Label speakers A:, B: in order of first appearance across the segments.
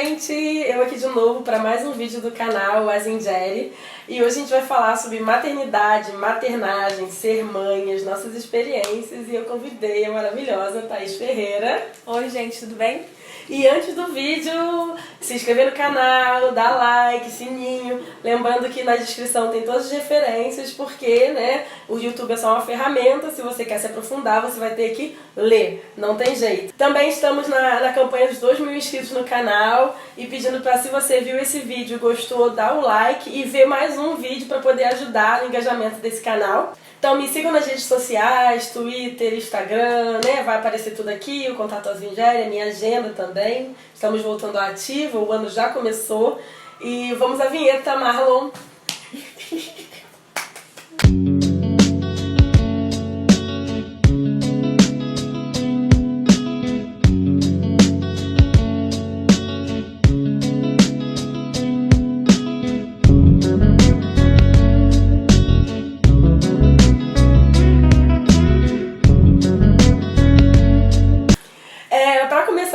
A: gente! Eu aqui de novo para mais um vídeo do canal Azingeli. E hoje a gente vai falar sobre maternidade, maternagem, ser mãe, as nossas experiências. E eu convidei a maravilhosa Thaís Ferreira.
B: Oi gente, tudo bem?
A: E antes do vídeo, se inscrever no canal, dar like, sininho. Lembrando que na descrição tem todas as referências, porque né, o YouTube é só uma ferramenta. Se você quer se aprofundar, você vai ter que ler. Não tem jeito. Também estamos na campanha dos 2.000 inscritos no canal. E pedindo para, se você viu esse vídeo e gostou, dar o like e ver mais um vídeo para poder ajudar no engajamento desse canal. Então me sigam nas redes sociais, Twitter, Instagram, né? Vai aparecer tudo aqui, o Contato Azingeli, a minha agenda também. Estamos voltando à ativa, o ano já começou. E vamos à vinheta, Marlon.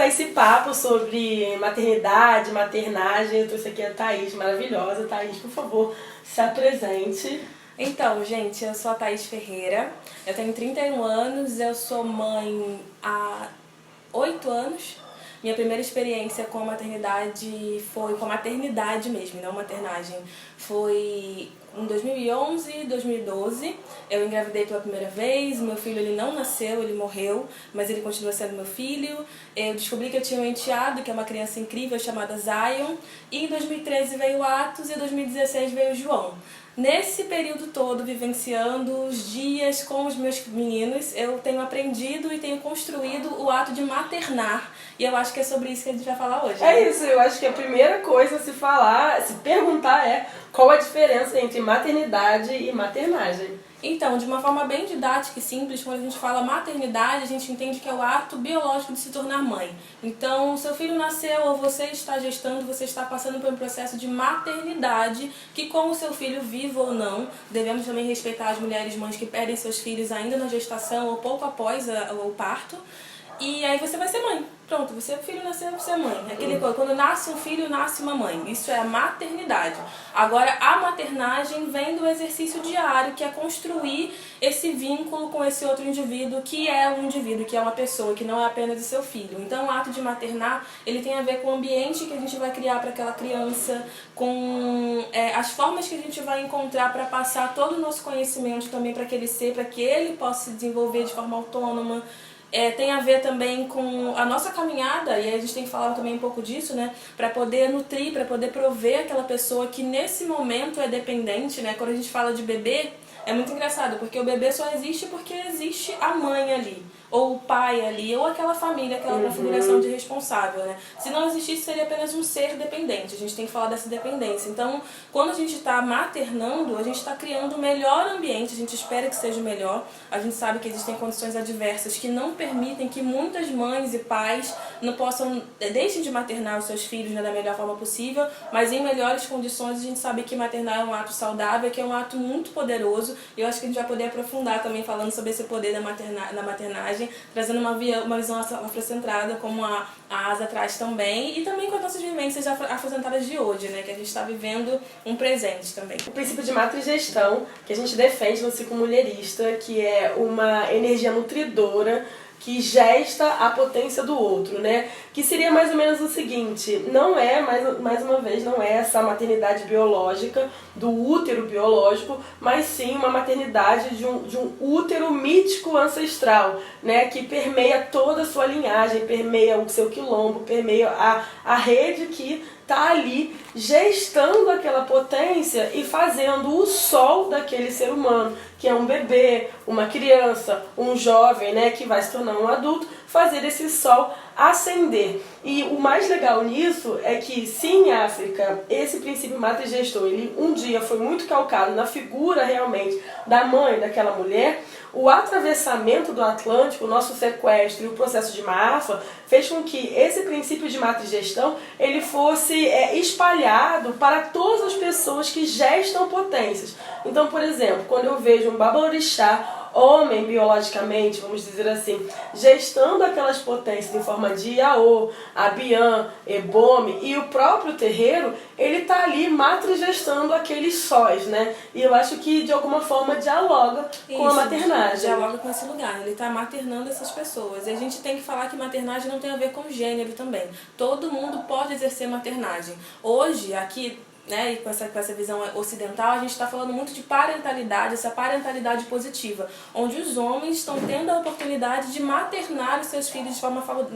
A: Esse papo sobre maternidade, maternagem, eu trouxe aqui a Thaís, maravilhosa. Thaís, por favor, se apresente.
B: Então, gente, eu sou a Thaís Ferreira, eu tenho 31 anos, eu sou mãe há 8 anos. Minha primeira experiência com a maternidade foi com a maternidade mesmo, não maternagem. Foi em 2011, 2012, eu engravidei pela primeira vez, meu filho ele não nasceu, ele morreu, mas ele continua sendo meu filho. Eu descobri que eu tinha um enteado, que é uma criança incrível, chamada Zion, e em 2013 veio o Atos e em 2016 veio o João. Nesse período todo, vivenciando os dias com os meus meninos, eu tenho aprendido e tenho construído o ato de maternar. E eu acho que é sobre isso que a gente vai falar hoje.
A: É isso, eu acho que a primeira coisa a se falar, se perguntar é qual a diferença entre maternidade e maternagem.
B: Então, de uma forma bem didática e simples, quando a gente fala maternidade, a gente entende que é o ato biológico de se tornar mãe. Então, seu filho nasceu ou você está gestando, você está passando por um processo de maternidade, que com o seu filho vivo ou não, devemos também respeitar as mulheres mães que perdem seus filhos ainda na gestação ou pouco após o parto. E aí você vai ser mãe. Pronto, o filho nasceu, você é mãe. Aquele coisa, quando nasce um filho, nasce uma mãe. Isso é a maternidade. Agora, a maternagem vem do exercício diário, que é construir esse vínculo com esse outro indivíduo, que é um indivíduo, que é uma pessoa, que não é apenas o seu filho. Então, o ato de maternar, ele tem a ver com o ambiente que a gente vai criar para aquela criança, com as formas que a gente vai encontrar para passar todo o nosso conhecimento também para aquele ser, para que ele possa se desenvolver de forma autônoma. Tem a ver também com a nossa caminhada, e aí a gente tem que falar também um pouco disso, né? Para poder nutrir, para poder prover aquela pessoa que nesse momento é dependente, né? Quando a gente fala de bebê, é muito engraçado, porque o bebê só existe porque existe a mãe ali, ou o pai ali, ou aquela família, aquela configuração de responsável, né? Se não existisse, seria apenas um ser dependente. A gente tem que falar dessa dependência. Então, quando a gente está maternando, a gente está criando o melhor ambiente, a gente espera que seja o melhor. A gente sabe que existem condições adversas que não permitem que muitas mães e pais não possam, deixem de maternar os seus filhos, né, da melhor forma possível, mas em melhores condições. A gente sabe que maternar é um ato saudável, que é um ato muito poderoso, e eu acho que a gente vai poder aprofundar também falando sobre esse poder da maternagem, trazendo uma visão afrocentrada, como a Asa traz também, e também com as nossas vivências afrocentradas de hoje, né, que a gente está vivendo um presente também.
A: O princípio de matrigestão, que a gente defende no ciclo mulherista, que é uma energia nutridora que gesta a potência do outro, né? Que seria mais ou menos o seguinte, não é, mais uma vez, não é essa maternidade biológica, do útero biológico, mas sim uma maternidade de um útero mítico ancestral, né? Que permeia toda a sua linhagem, permeia o seu quilombo, permeia a rede que está ali gestando aquela potência e fazendo o sol daquele ser humano, que é um bebê, uma criança, um jovem, né, que vai se tornar um adulto, fazer esse sol ascender. E o mais legal nisso é que, se em África esse princípio matrigestor, ele um dia foi muito calcado na figura realmente da mãe daquela mulher, o atravessamento do Atlântico, o nosso sequestro e o processo de Maafa fez com que esse princípio de matrigestão ele fosse espalhado para todas as pessoas que gestam potências. Então, por exemplo, quando eu vejo um babalorixá homem biologicamente, vamos dizer assim, gestando aquelas potências em forma de Iaô, Abiã, Ebome e o próprio terreiro, ele tá ali matrigestando aqueles sóis, né? E eu acho que de alguma forma dialoga com a maternagem.
B: Dialoga com esse lugar, ele tá maternando essas pessoas. E a gente tem que falar que maternagem não tem a ver com gênero também. Todo mundo pode exercer maternagem. Hoje, aqui, né, e com essa visão ocidental, a gente está falando muito de parentalidade, essa parentalidade positiva, onde os homens estão tendo a oportunidade de maternar os seus filhos de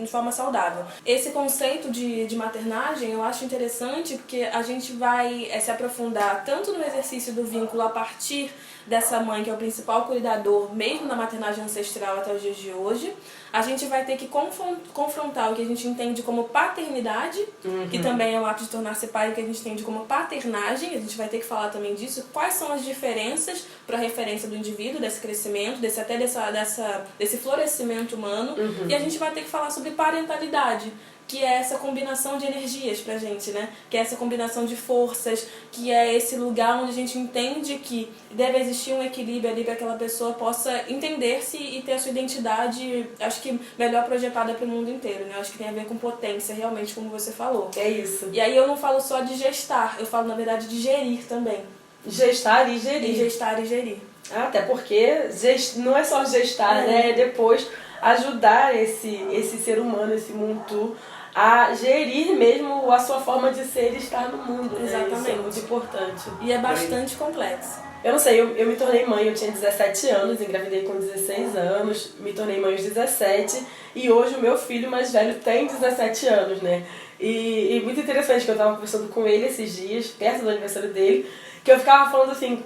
B: forma saudável. Esse conceito de maternagem eu acho interessante porque a gente vai se aprofundar tanto no exercício do vínculo a partir dessa mãe que é o principal cuidador, mesmo na maternagem ancestral até os dias de hoje. A gente vai ter que confrontar o que a gente entende como paternidade, que também é o ato de tornar-se pai, o que a gente entende como paternagem. A gente vai ter que falar também disso, quais são as diferenças para a referência do indivíduo, desse crescimento, desse florescimento humano. E a gente vai ter que falar sobre parentalidade, que é essa combinação de energias pra gente, né? Que é essa combinação de forças, que é esse lugar onde a gente entende que deve existir um equilíbrio ali para que aquela pessoa possa entender-se e ter a sua identidade, acho que melhor projetada para o mundo inteiro, né? Acho que tem a ver com potência, realmente, como você falou.
A: É isso.
B: E aí eu não falo só de gestar, eu falo, na verdade, de gerir também.
A: Gestar e gerir.
B: E gestar e gerir.
A: Até porque não é só gestar, né? É depois ajudar esse ser humano, esse mundo, a gerir mesmo a sua forma de ser e estar no mundo.
B: Exatamente.
A: Né? Isso é muito importante.
B: E é bastante complexo.
A: Eu não sei, eu me tornei mãe, eu tinha 17 anos, engravidei com 16 anos, me tornei mãe aos 17 e hoje o meu filho mais velho tem 17 anos, né? E muito interessante que eu tava conversando com ele esses dias, perto do aniversário dele, que eu ficava falando assim,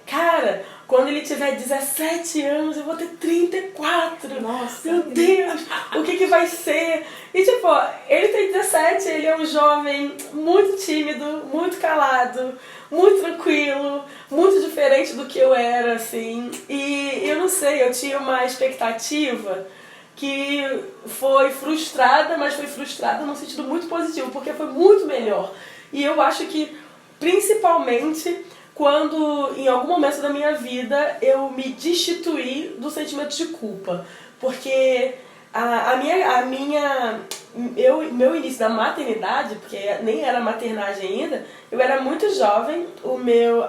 A: cara, quando ele tiver 17 anos, eu vou ter 34.
B: Nossa.
A: Meu Deus, o que vai ser? E tipo, ele tem 17, ele é um jovem muito tímido, muito calado, muito tranquilo, muito diferente do que eu era, assim. E eu não sei, eu tinha uma expectativa que foi frustrada, mas foi frustrada num sentido muito positivo, porque foi muito melhor. E eu acho que, principalmente, quando em algum momento da minha vida eu me destituí do sentimento de culpa. Porque meu início da maternidade, porque nem era maternagem ainda, eu era muito jovem,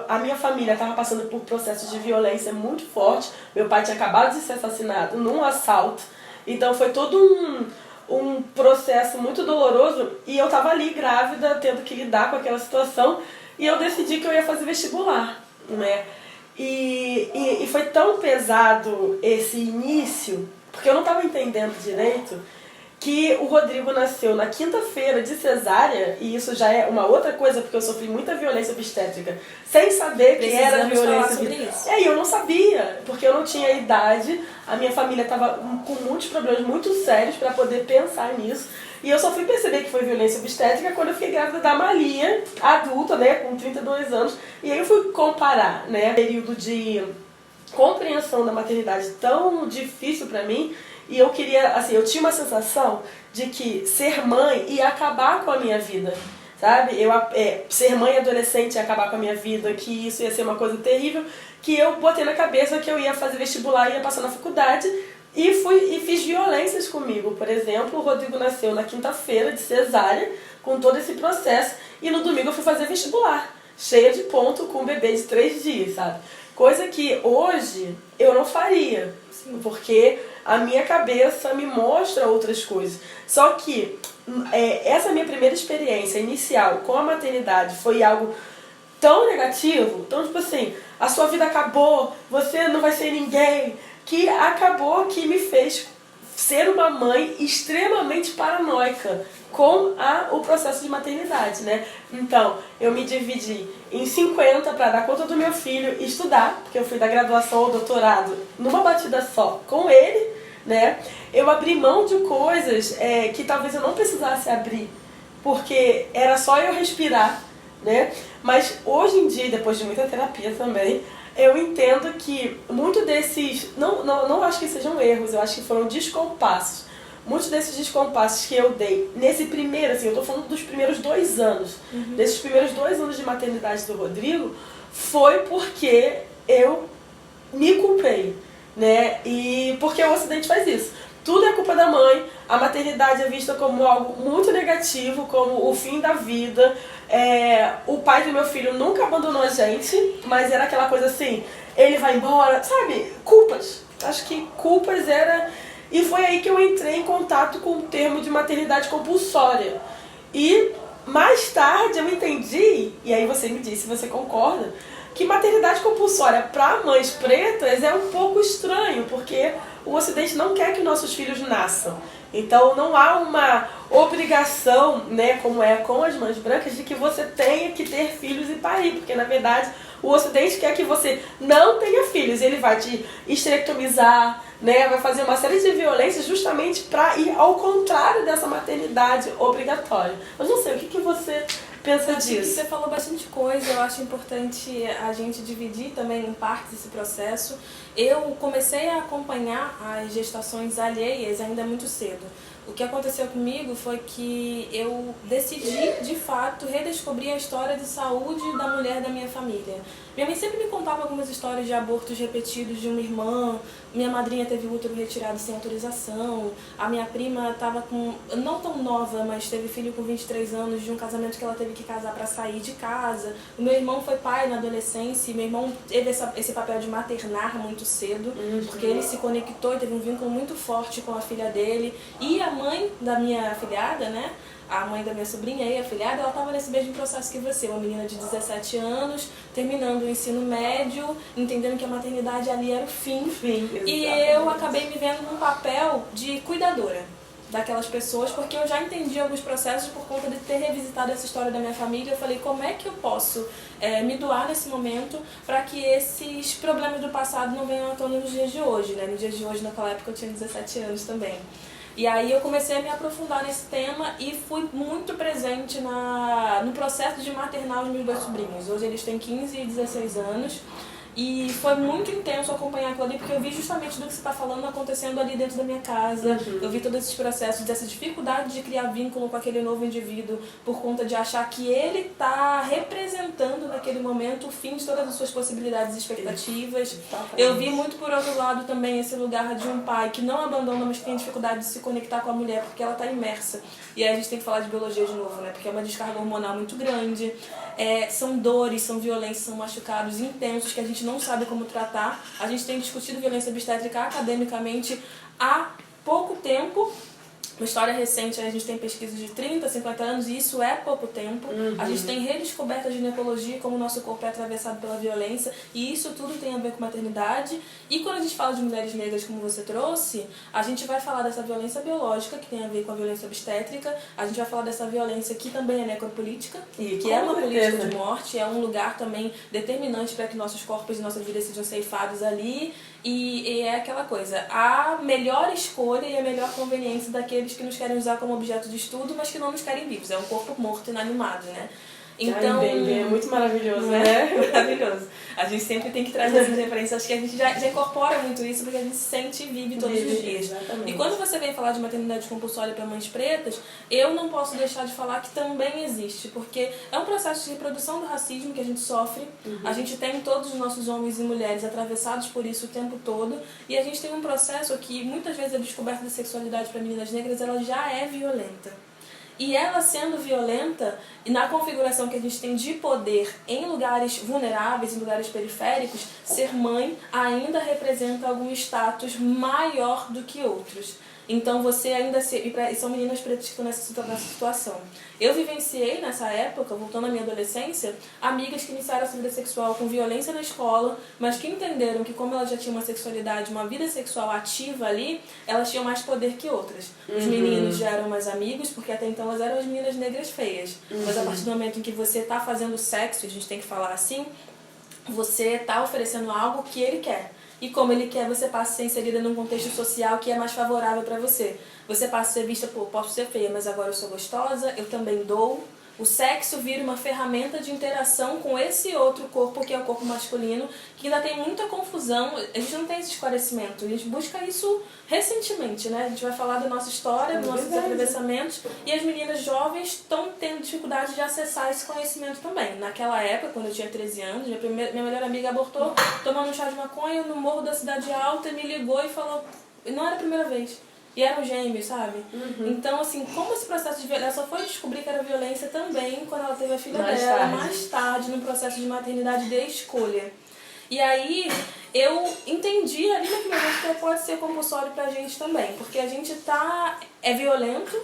A: a minha família estava passando por processos de violência muito forte, meu pai tinha acabado de ser assassinado num assalto, então foi todo um processo muito doloroso e eu estava ali grávida, tendo que lidar com aquela situação. E eu decidi que eu ia fazer vestibular, né? E foi tão pesado esse início, porque eu não estava entendendo direito, que o Rodrigo nasceu na quinta-feira de cesárea, e isso já é uma outra coisa, porque eu sofri muita violência obstétrica, sem saber que era violência obstétrica. E eu não sabia, porque eu não tinha idade, a minha família estava com muitos problemas muito sérios para poder pensar nisso. E eu só fui perceber que foi violência obstétrica quando eu fiquei grávida da Malia, adulta, né, com 32 anos. E aí eu fui comparar, né, período de compreensão da maternidade tão difícil pra mim. E eu queria, assim, eu tinha uma sensação de que ser mãe ia acabar com a minha vida, sabe? Ser mãe adolescente ia acabar com a minha vida, que isso ia ser uma coisa terrível, que eu botei na cabeça que eu ia fazer vestibular, ia passar na faculdade. E fiz violências comigo. Por exemplo, o Rodrigo nasceu na quinta-feira de cesárea, com todo esse processo, e no domingo eu fui fazer vestibular, cheia de ponto, com um bebê de 3 dias, sabe? Coisa que hoje eu não faria, porque a minha cabeça me mostra outras coisas. Só que essa minha primeira experiência inicial com a maternidade foi algo tão negativo, então tipo assim, a sua vida acabou, você não vai ser ninguém, que acabou que me fez ser uma mãe extremamente paranoica com o processo de maternidade, né? Então, eu me dividi em 50 para dar conta do meu filho e estudar, porque eu fui da graduação ao doutorado numa batida só com ele, né? Eu abri mão de coisas que talvez eu não precisasse abrir, porque era só eu respirar, né? Mas hoje em dia, depois de muita terapia também, eu entendo que muito desses, não acho que sejam erros, eu acho que foram descompassos. Muitos desses descompassos que eu dei nesse primeiro, assim, eu tô falando dos primeiros 2 anos, desses primeiros 2 anos de maternidade do Rodrigo, foi porque eu me culpei. né? E porque o Ocidente faz isso. Tudo é culpa da mãe, a maternidade é vista como algo muito negativo, como o fim da vida. O pai do meu filho nunca abandonou a gente, mas era aquela coisa assim, ele vai embora, sabe? Culpas. Acho que culpas era... E foi aí que eu entrei em contato com o termo de maternidade compulsória. E mais tarde eu entendi, e aí você me disse se você concorda, que maternidade compulsória para mães pretas é um pouco estranho, porque o Ocidente não quer que nossos filhos nasçam. Então não há uma obrigação, né, como é com as mães brancas, de que você tenha que ter filhos e parir, porque na verdade o Ocidente quer que você não tenha filhos, ele vai te esterectomizar, né, vai fazer uma série de violências justamente para ir ao contrário dessa maternidade obrigatória. Eu não sei, o que você pensa disso?
B: Você falou bastante coisa, eu acho importante a gente dividir também em partes esse processo. Eu comecei a acompanhar as gestações alheias ainda muito cedo. O que aconteceu comigo foi que eu decidi, de fato, redescobrir a história de saúde da mulher da minha família. Minha mãe sempre me contava algumas histórias de abortos repetidos de uma irmã, minha madrinha teve o útero retirado sem autorização, a minha prima estava com, não tão nova, mas teve filho com 23 anos de um casamento que ela teve que casar para sair de casa. O meu irmão foi pai na adolescência e meu irmão teve esse papel de maternar muito cedo, porque ele se conectou e teve um vínculo muito forte com a filha dele. E a mãe da minha afilhada, né? A mãe da minha sobrinha e a afilhada, ela estava nesse mesmo processo que você, uma menina de 17 anos, terminando o ensino médio, entendendo que a maternidade ali era o fim. E eu acabei me vendo num papel de cuidadora daquelas pessoas, porque eu já entendi alguns processos por conta de ter revisitado essa história da minha família. Eu falei, como é que eu posso me doar nesse momento para que esses problemas do passado não venham à tona nos dias de hoje, né? Nos dias de hoje, naquela época, eu tinha 17 anos também. E aí eu comecei a me aprofundar nesse tema e fui muito presente no processo de maternar os meus dois sobrinhos. Hoje eles têm 15 e 16 anos. E foi muito intenso acompanhar aquilo ali, porque eu vi justamente do que você está falando acontecendo ali dentro da minha casa. Eu vi todos esses processos, dessa dificuldade de criar vínculo com aquele novo indivíduo por conta de achar que ele está representando naquele momento o fim de todas as suas possibilidades e expectativas. Eu vi muito por outro lado também esse lugar de um pai que não abandona, mas que tem dificuldade de se conectar com a mulher porque ela está imersa. E aí a gente tem que falar de biologia de novo, né? Porque é uma descarga hormonal muito grande. São dores, são violências, são machucados intensos que a gente não sabe como tratar. A gente tem discutido violência obstétrica academicamente há pouco tempo. Uma história recente, a gente tem pesquisas de 30, 50 anos e isso é pouco tempo. A gente tem redescoberta a ginecologia, como o nosso corpo é atravessado pela violência, e isso tudo tem a ver com maternidade. E quando a gente fala de mulheres negras, como você trouxe, a gente vai falar dessa violência biológica, que tem a ver com a violência obstétrica. A gente vai falar dessa violência que também é necropolítica, que é uma política de morte, é um lugar também determinante para que nossos corpos e nossas vidas sejam ceifados ali. E é aquela coisa, a melhor escolha e a melhor conveniência daqueles que nos querem usar como objeto de estudo, mas que não nos querem vivos. É um corpo morto, inanimado, né? Então,
A: é muito maravilhoso, né?
B: Maravilhoso. A gente sempre tem que trazer essas referências. Acho que a gente já incorpora muito isso porque a gente sente e vive todos os dias.
A: Exatamente.
B: E quando você vem falar de maternidade compulsória para mães pretas, eu não posso deixar de falar que também existe, porque é um processo de reprodução do racismo que a gente sofre. A gente tem todos os nossos homens e mulheres atravessados por isso o tempo todo, e a gente tem um processo que muitas vezes a descoberta da sexualidade para meninas negras ela já é violenta. E ela sendo violenta, e na configuração que a gente tem de poder em lugares vulneráveis, em lugares periféricos, ser mãe ainda representa algum status maior do que outros. Então você ainda e são meninas pretas que estão nessa situação. Eu vivenciei nessa época, voltando à minha adolescência, amigas que iniciaram a sua vida sexual com violência na escola, mas que entenderam que como elas já tinham uma sexualidade, uma vida sexual ativa ali, elas tinham mais poder que outras. Os meninos já eram mais amigos, porque até então elas eram as meninas negras feias. Mas a partir do momento em que você está fazendo sexo, a gente tem que falar assim, você está oferecendo algo que ele quer. E como ele quer, você passa a ser inserida num contexto social que é mais favorável para você. Você passa a ser vista, pô, posso ser feia, mas agora eu sou gostosa, eu também dou, O sexo vira uma ferramenta de interação com esse outro corpo, que é o corpo masculino, que ainda tem muita confusão. A gente não tem esse esclarecimento. A gente busca isso recentemente, né? A gente vai falar da nossa história, dos nossos atravessamentos, e as meninas jovens estão tendo dificuldade de acessar esse conhecimento também. Naquela época, quando eu tinha 13 anos, minha melhor amiga abortou tomando um chá de maconha no morro da Cidade Alta, e me ligou e falou... Não era a primeira vez. E eram gêmeos, sabe? Então, assim, como esse processo de violência... Ela só foi descobrir que era violência também quando ela teve a filha dela, mais tarde, no processo de maternidade de escolha. E aí, eu entendi ali naquele momento que pode ser compulsório pra gente também. Porque a gente tá... É violento,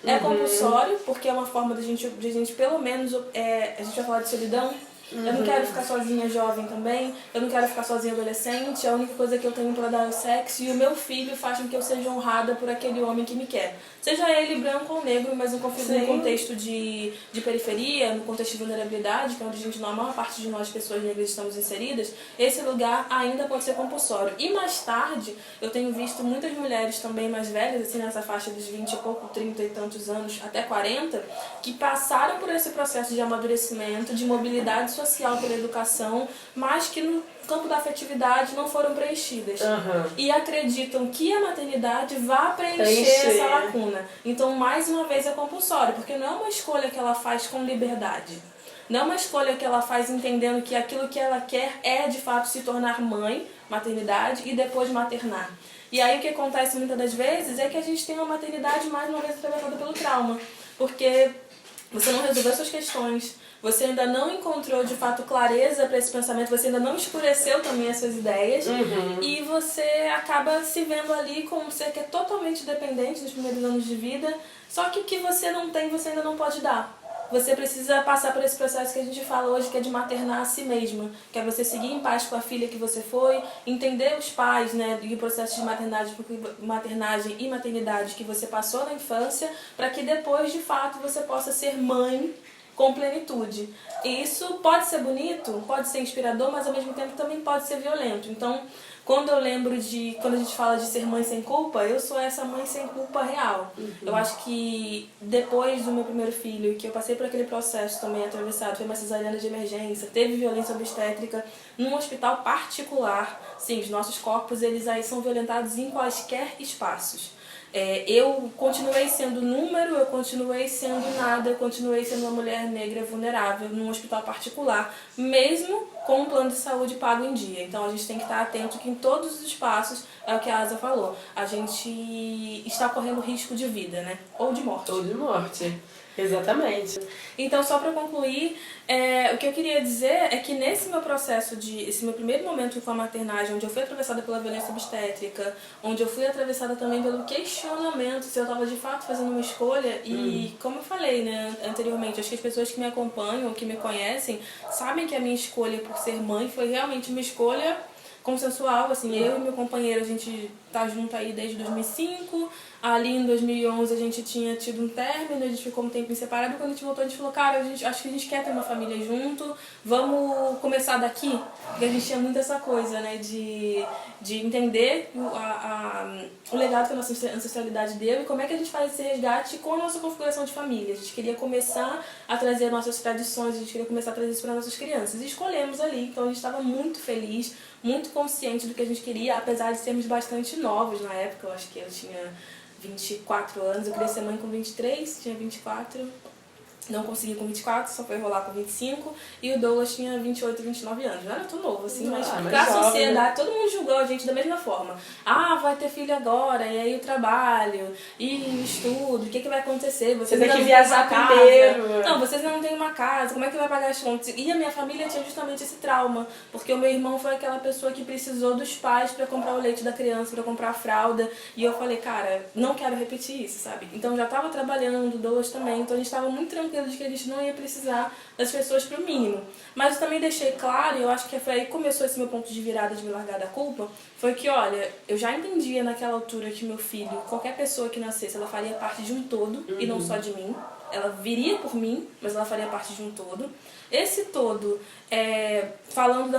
B: é compulsório, porque é uma forma de a gente pelo menos... a gente vai falar de solidão. Eu não quero ficar sozinha jovem também, eu não quero ficar sozinha adolescente, a única coisa que eu tenho pra dar é o sexo, e o meu filho faz com que eu seja honrada por aquele homem que me quer. Seja ele branco ou negro, mas no contexto de periferia, no contexto de vulnerabilidade, que é onde a maior parte de nós, pessoas negras, estamos inseridas, esse lugar ainda pode ser compulsório. E mais tarde, eu tenho visto muitas mulheres também mais velhas, assim, nessa faixa dos 20 e pouco, 30 e tantos anos, até 40, que passaram por esse processo de amadurecimento, de mobilidade social pela educação, mas que no campo da afetividade não foram preenchidas. E acreditam que a maternidade vá preencher essa lacuna. Então, mais uma vez, é compulsório, porque não é uma escolha que ela faz com liberdade. Não é uma escolha que ela faz entendendo que aquilo que ela quer é, de fato, se tornar mãe, maternidade, e depois maternar. E aí o que acontece muitas das vezes é que a gente tem uma maternidade mais uma vez atravessada pelo trauma. Porque você não resolveu suas questões, você ainda não encontrou de fato clareza para esse pensamento, você ainda não escureceu também as suas ideias, e você acaba se vendo ali como um ser que é totalmente dependente nos primeiros anos de vida, só que o que você não tem, você ainda não pode dar. Você precisa passar por esse processo que a gente fala hoje, que é de maternar a si mesma, que é você seguir em paz com a filha que você foi, entender os pais, né, e o processo de maternagem e maternidade que você passou na infância, para que depois, de fato, você possa ser mãe com plenitude. E isso pode ser bonito, pode ser inspirador, mas ao mesmo tempo também pode ser violento. Então, quando eu lembro quando a gente fala de ser mãe sem culpa, eu sou essa mãe sem culpa real. Eu acho que depois do meu primeiro filho, que eu passei por aquele processo também atravessado, foi uma cesariana de emergência, teve violência obstétrica num hospital particular. Sim, os nossos corpos, eles aí são violentados em quaisquer espaços. Eu continuei sendo número, eu continuei sendo nada, eu continuei sendo uma mulher negra vulnerável num hospital particular, mesmo com um plano de saúde pago em dia. Então a gente tem que estar atento que em todos os espaços, é o que a Asa falou, a gente está correndo risco de vida, né? Ou de morte.
A: Ou de morte. Exatamente.
B: Então, só para concluir, o que eu queria dizer é que nesse meu processo, esse meu primeiro momento com a maternagem, onde eu fui atravessada pela violência obstétrica, onde eu fui atravessada também pelo questionamento se eu estava de fato fazendo uma escolha, e como eu falei, né, anteriormente, acho que as pessoas que me acompanham, que me conhecem, sabem que a minha escolha por ser mãe foi realmente uma escolha consensual, assim, eu e meu companheiro, a gente tá junto aí desde 2005, ali em 2011 a gente tinha tido um término, a gente ficou um tempo separado, quando a gente voltou a gente falou, cara, acho que a gente quer ter uma família junto, vamos começar daqui, porque a gente tinha muito essa coisa, né, de entender o legado que a nossa ancestralidade deu e como é que a gente faz esse resgate com a nossa configuração de família. A gente queria começar a trazer nossas tradições, a gente queria começar a trazer isso para nossas crianças, e escolhemos ali, então a gente estava muito feliz, muito consciente do que a gente queria, apesar de sermos bastante novos na época. Eu acho que eu tinha 24 anos, eu queria ser mãe com 23, tinha 24, não consegui com 24, só foi rolar com 25, e o Douglas tinha 28, 29 anos. Não era tão novo assim, mas pra sociedade, todo mundo julgou a gente da mesma forma. Ah, vai ter filho agora, e aí o trabalho, e o estudo, o que vai acontecer? Vocês
A: tem que viajar primeiro.
B: Não, vocês não têm uma casa, como é que vai pagar as contas? E a minha família tinha justamente esse trauma, porque o meu irmão foi aquela pessoa que precisou dos pais pra comprar o leite da criança, pra comprar a fralda, e eu falei, cara, não quero repetir isso, sabe? Então eu já tava trabalhando no Douglas também, então a gente tava muito tranquilo de que a gente não ia precisar das pessoas pro mínimo. Mas eu também deixei claro, e eu acho que foi aí que começou esse meu ponto de virada de me largar da culpa, foi que, olha, eu já entendia naquela altura que meu filho, qualquer pessoa que nascesse, ela faria parte de um todo, e não só de mim. Ela viria por mim, mas ela faria parte de um todo. Esse todo, falando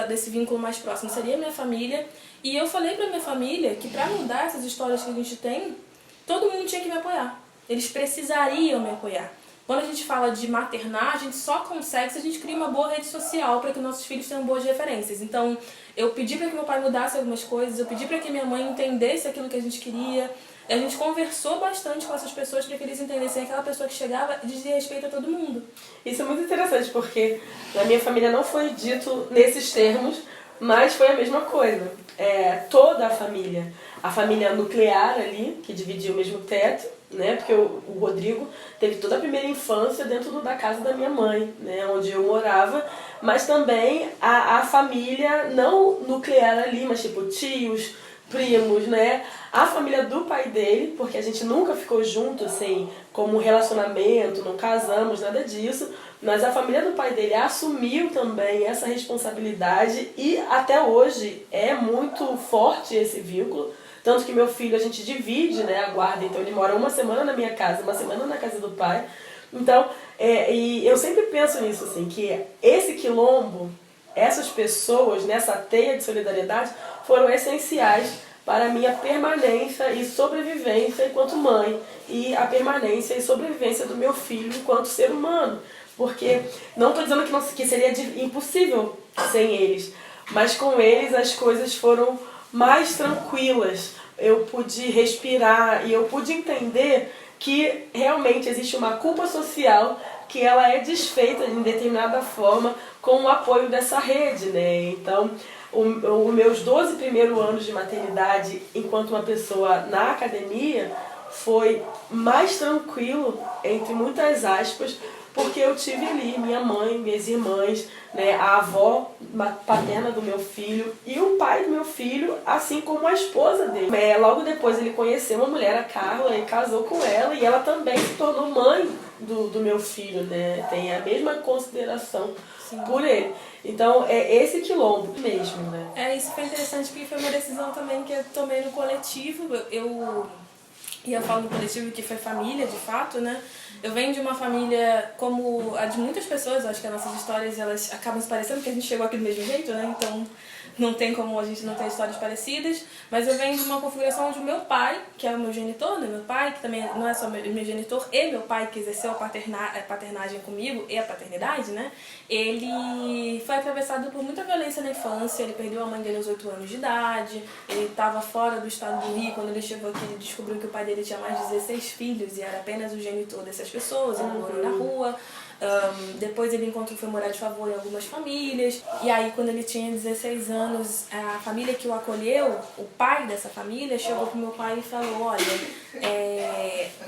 B: desse vínculo mais próximo, seria minha família. E eu falei pra minha família que pra mudar essas histórias que a gente tem, todo mundo tinha que me apoiar. Eles precisariam me apoiar. quando a gente fala de maternar, a gente só consegue se a gente cria uma boa rede social para que nossos filhos tenham boas referências. Então, eu pedi para que meu pai mudasse algumas coisas, eu pedi para que minha mãe entendesse aquilo que a gente queria. A gente conversou bastante com essas pessoas para que eles entendessem aquela pessoa que chegava e dizia respeito a todo mundo.
A: Isso é muito interessante, porque na minha família não foi dito nesses termos, mas foi a mesma coisa. Toda a família nuclear ali, que dividia o mesmo teto, né? Porque o Rodrigo teve toda a primeira infância dentro da casa da minha mãe, né? Onde eu morava, mas também a família não nuclear ali, mas tipo tios, primos, né? A família do pai dele, porque a gente nunca ficou junto, assim, como relacionamento, não casamos, nada disso, mas a família do pai dele assumiu também essa responsabilidade e até hoje é muito forte esse vínculo. Tanto que meu filho, a gente divide, né, a guarda, então ele mora uma semana na minha casa, uma semana na casa do pai. Então, e eu sempre penso nisso, assim, que esse quilombo, essas pessoas, nessa teia de solidariedade, foram essenciais para a minha permanência e sobrevivência enquanto mãe e a permanência e sobrevivência do meu filho enquanto ser humano. Porque não estou dizendo que seria impossível sem eles, mas com eles as coisas foram mais tranquilas. Eu pude respirar e eu pude entender que realmente existe uma culpa social que ela é desfeita em determinada forma com o apoio dessa rede, né? Então, os meus 12 primeiros anos de maternidade enquanto uma pessoa na academia foi mais tranquilo, entre muitas aspas, porque eu tive ali minha mãe, minhas irmãs, né, a avó paterna do meu filho e o pai do meu filho, assim como a esposa dele. Logo depois ele conheceu uma mulher, a Carla, e casou com ela, e ela também se tornou mãe do meu filho, né? Tem a mesma consideração Sim. por ele. Então é esse quilombo mesmo, né?
B: Isso foi interessante porque foi uma decisão também que eu tomei no coletivo. E eu falo no coletivo que foi família, de fato, né? Eu venho de uma família como a de muitas pessoas, acho que as nossas histórias elas acabam se parecendo, porque a gente chegou aqui do mesmo jeito, né? Então não tem como a gente não ter histórias parecidas. Mas eu venho de uma configuração onde o meu pai, que é o meu genitor, né? Meu pai, que também não é só meu genitor, e meu pai que exerceu a paternagem comigo e a paternidade, né? Ele foi atravessado por muita violência na infância, ele perdeu a mãe dele aos 8 anos de idade, ele estava fora do estado do Rio, quando ele chegou aqui ele descobriu que o pai dele tinha mais de 16 filhos e era apenas o genitor dessas pessoas, ele morou na rua. Depois ele foi morar de favor em algumas famílias. E aí quando ele tinha 16 anos, a família que o acolheu, o pai dessa família, chegou pro meu pai e falou: olha,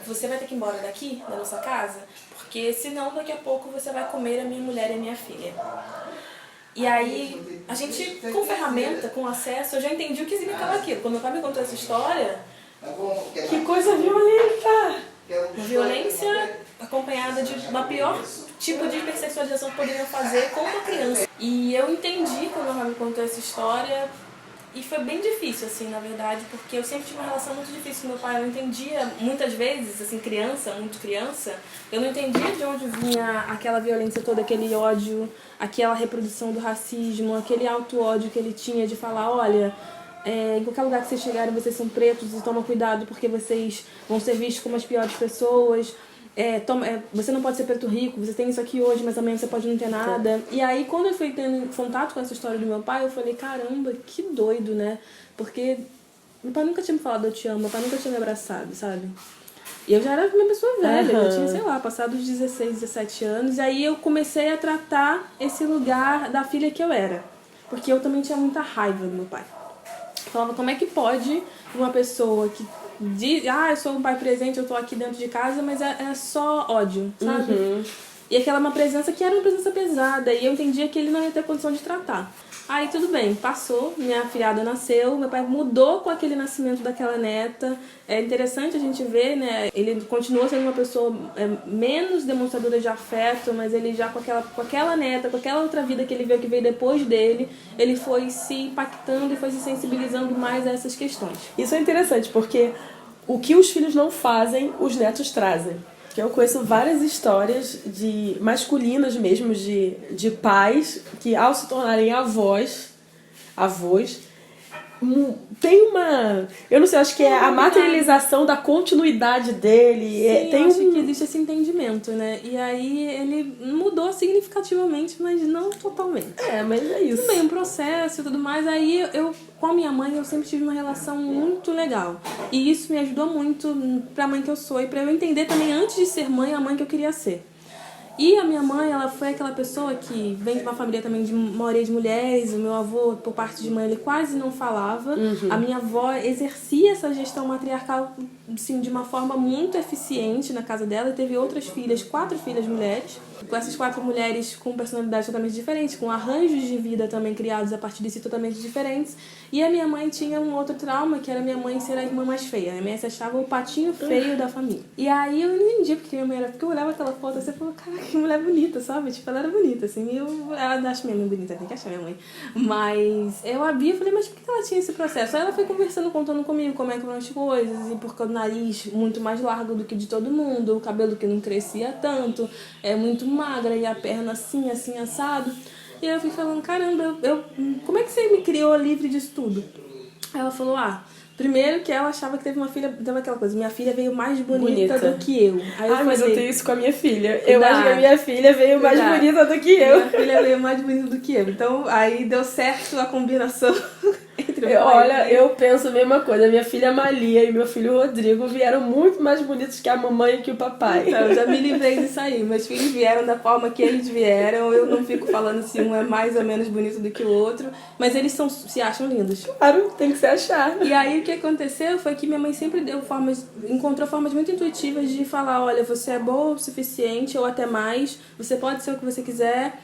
B: você vai ter que ir embora daqui, da nossa casa, porque senão daqui a pouco você vai comer a minha mulher e a minha filha. E aí a gente, com ferramenta, com acesso, eu já entendi o que significava aquilo. Quando meu pai me contou essa história,
A: que coisa violenta!
B: Violência acompanhada de uma pior tipo de hipersexualização que poderiam fazer com uma criança. E eu entendi quando ela me contou essa história, e foi bem difícil, assim, na verdade, porque eu sempre tive uma relação muito difícil com meu pai. Eu não entendia, muitas vezes, assim, muito criança, eu não entendia de onde vinha aquela violência toda, aquele ódio, aquela reprodução do racismo, aquele auto-ódio que ele tinha de falar: olha, em qualquer lugar que vocês chegarem, vocês são pretos e tomam cuidado porque vocês vão ser vistos como as piores pessoas. Você não pode ser preto rico, você tem isso aqui hoje, mas amanhã você pode não ter nada. E aí, quando eu fui tendo contato com essa história do meu pai, eu falei: caramba, que doido, né? Porque meu pai nunca tinha me falado eu te amo, meu pai nunca tinha me abraçado, sabe? E eu já era uma pessoa velha, eu tinha, sei lá, passado os 16, 17 anos. E aí eu comecei a tratar esse lugar da filha que eu era. Porque eu também tinha muita raiva do meu pai. Eu falava: como é que pode uma pessoa que diz: eu sou um pai presente, eu tô aqui dentro de casa, mas é só ódio, sabe?
A: Uhum.
B: E aquela uma presença que era uma presença pesada, e eu entendia que ele não ia ter condição de tratar. Aí tudo bem, passou, minha afilhada nasceu, meu pai mudou com aquele nascimento daquela neta. É interessante a gente ver, né? Ele continuou sendo uma pessoa menos demonstradora de afeto, mas ele já com aquela neta, com aquela outra vida que ele viu que veio depois dele, ele foi se impactando e foi se sensibilizando mais a essas questões.
A: Isso é interessante, porque o que os filhos não fazem, os netos trazem. Eu conheço várias histórias masculinas mesmo, de pais que ao se tornarem avós, tem uma... Eu não sei, acho que é a materialização da continuidade dele.
B: Sim, eu acho que existe esse entendimento, né? E aí ele mudou significativamente, mas não totalmente.
A: Mas é isso.
B: Também um processo e tudo mais. Aí eu, com a minha mãe, eu sempre tive uma relação muito legal. E isso me ajudou muito pra mãe que eu sou e pra eu entender também, antes de ser mãe, a mãe que eu queria ser. E a minha mãe, ela foi aquela pessoa que vem de uma família também de maioria de mulheres. O meu avô, por parte de mãe, ele quase não falava. A minha avó exercia essa gestão matriarcal, assim, de uma forma muito eficiente na casa dela. E teve outras filhas, 4 filhas mulheres. Com essas 4 mulheres com personalidades totalmente diferentes, com arranjos de vida também criados a partir de si totalmente diferentes. E a minha mãe tinha um outro trauma, que era minha mãe ser a irmã mais feia. A minha mãe se achava o patinho feio da família. E aí eu não entendi porque minha mãe era... Porque eu olhava aquela foto e você falou, cara, que mulher bonita, sabe? Tipo, ela era bonita, assim. E ela acha minha mãe bonita, tem que achar minha mãe. Mas eu abri e falei, mas por que ela tinha esse processo? Aí ela foi conversando, contando comigo como é que eram as coisas. E porque o nariz muito mais largo do que de todo mundo, o cabelo que não crescia tanto, é muito magra e a perna assim, assim, assado. E eu fui falando, caramba, como é que você me criou livre disso tudo? Aí ela falou, primeiro que ela achava que teve uma filha, teve aquela coisa, minha filha veio mais bonita do que eu. Aí eu falei,
A: mas eu tenho isso com a minha filha. Eu acho que a minha filha veio mais bonita do que eu.
B: Minha filha veio mais bonita do que eu. Então aí deu certo a combinação entre o pai.
A: Olha, eu penso a mesma coisa. Minha filha Malia e meu filho Rodrigo vieram muito mais bonitos que a mamãe e que o papai.
B: Então, eu já me livrei disso aí. Meus filhos vieram da forma que eles vieram. Eu não fico falando se um é mais ou menos bonito do que o outro. Mas eles se acham lindos.
A: Claro, tem que se achar.
B: E aí o que aconteceu foi que minha mãe sempre encontrou formas muito intuitivas de falar, olha, você é boa o suficiente ou até mais, você pode ser o que você quiser.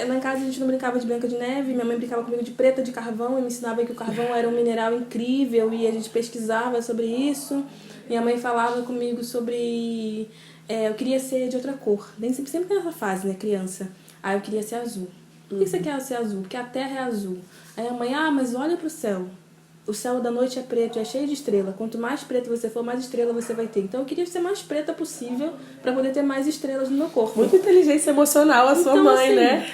B: Lá em casa a gente não brincava de Branca de Neve, minha mãe brincava comigo de Preta de Carvão e me ensinava que o carvão era um mineral incrível e a gente pesquisava sobre isso. Minha mãe falava comigo sobre... eu queria ser de outra cor. Sempre tem essa fase, né, criança? Eu queria ser azul. Por que você quer ser azul? Porque a terra é azul. Aí a mãe, mas olha pro céu. O céu da noite é preto, é cheio de estrela. Quanto mais preto você for, mais estrela você vai ter. Então eu queria ser mais preta possível para poder ter mais estrelas no meu corpo.
A: Muita inteligência emocional a sua mãe, assim, né?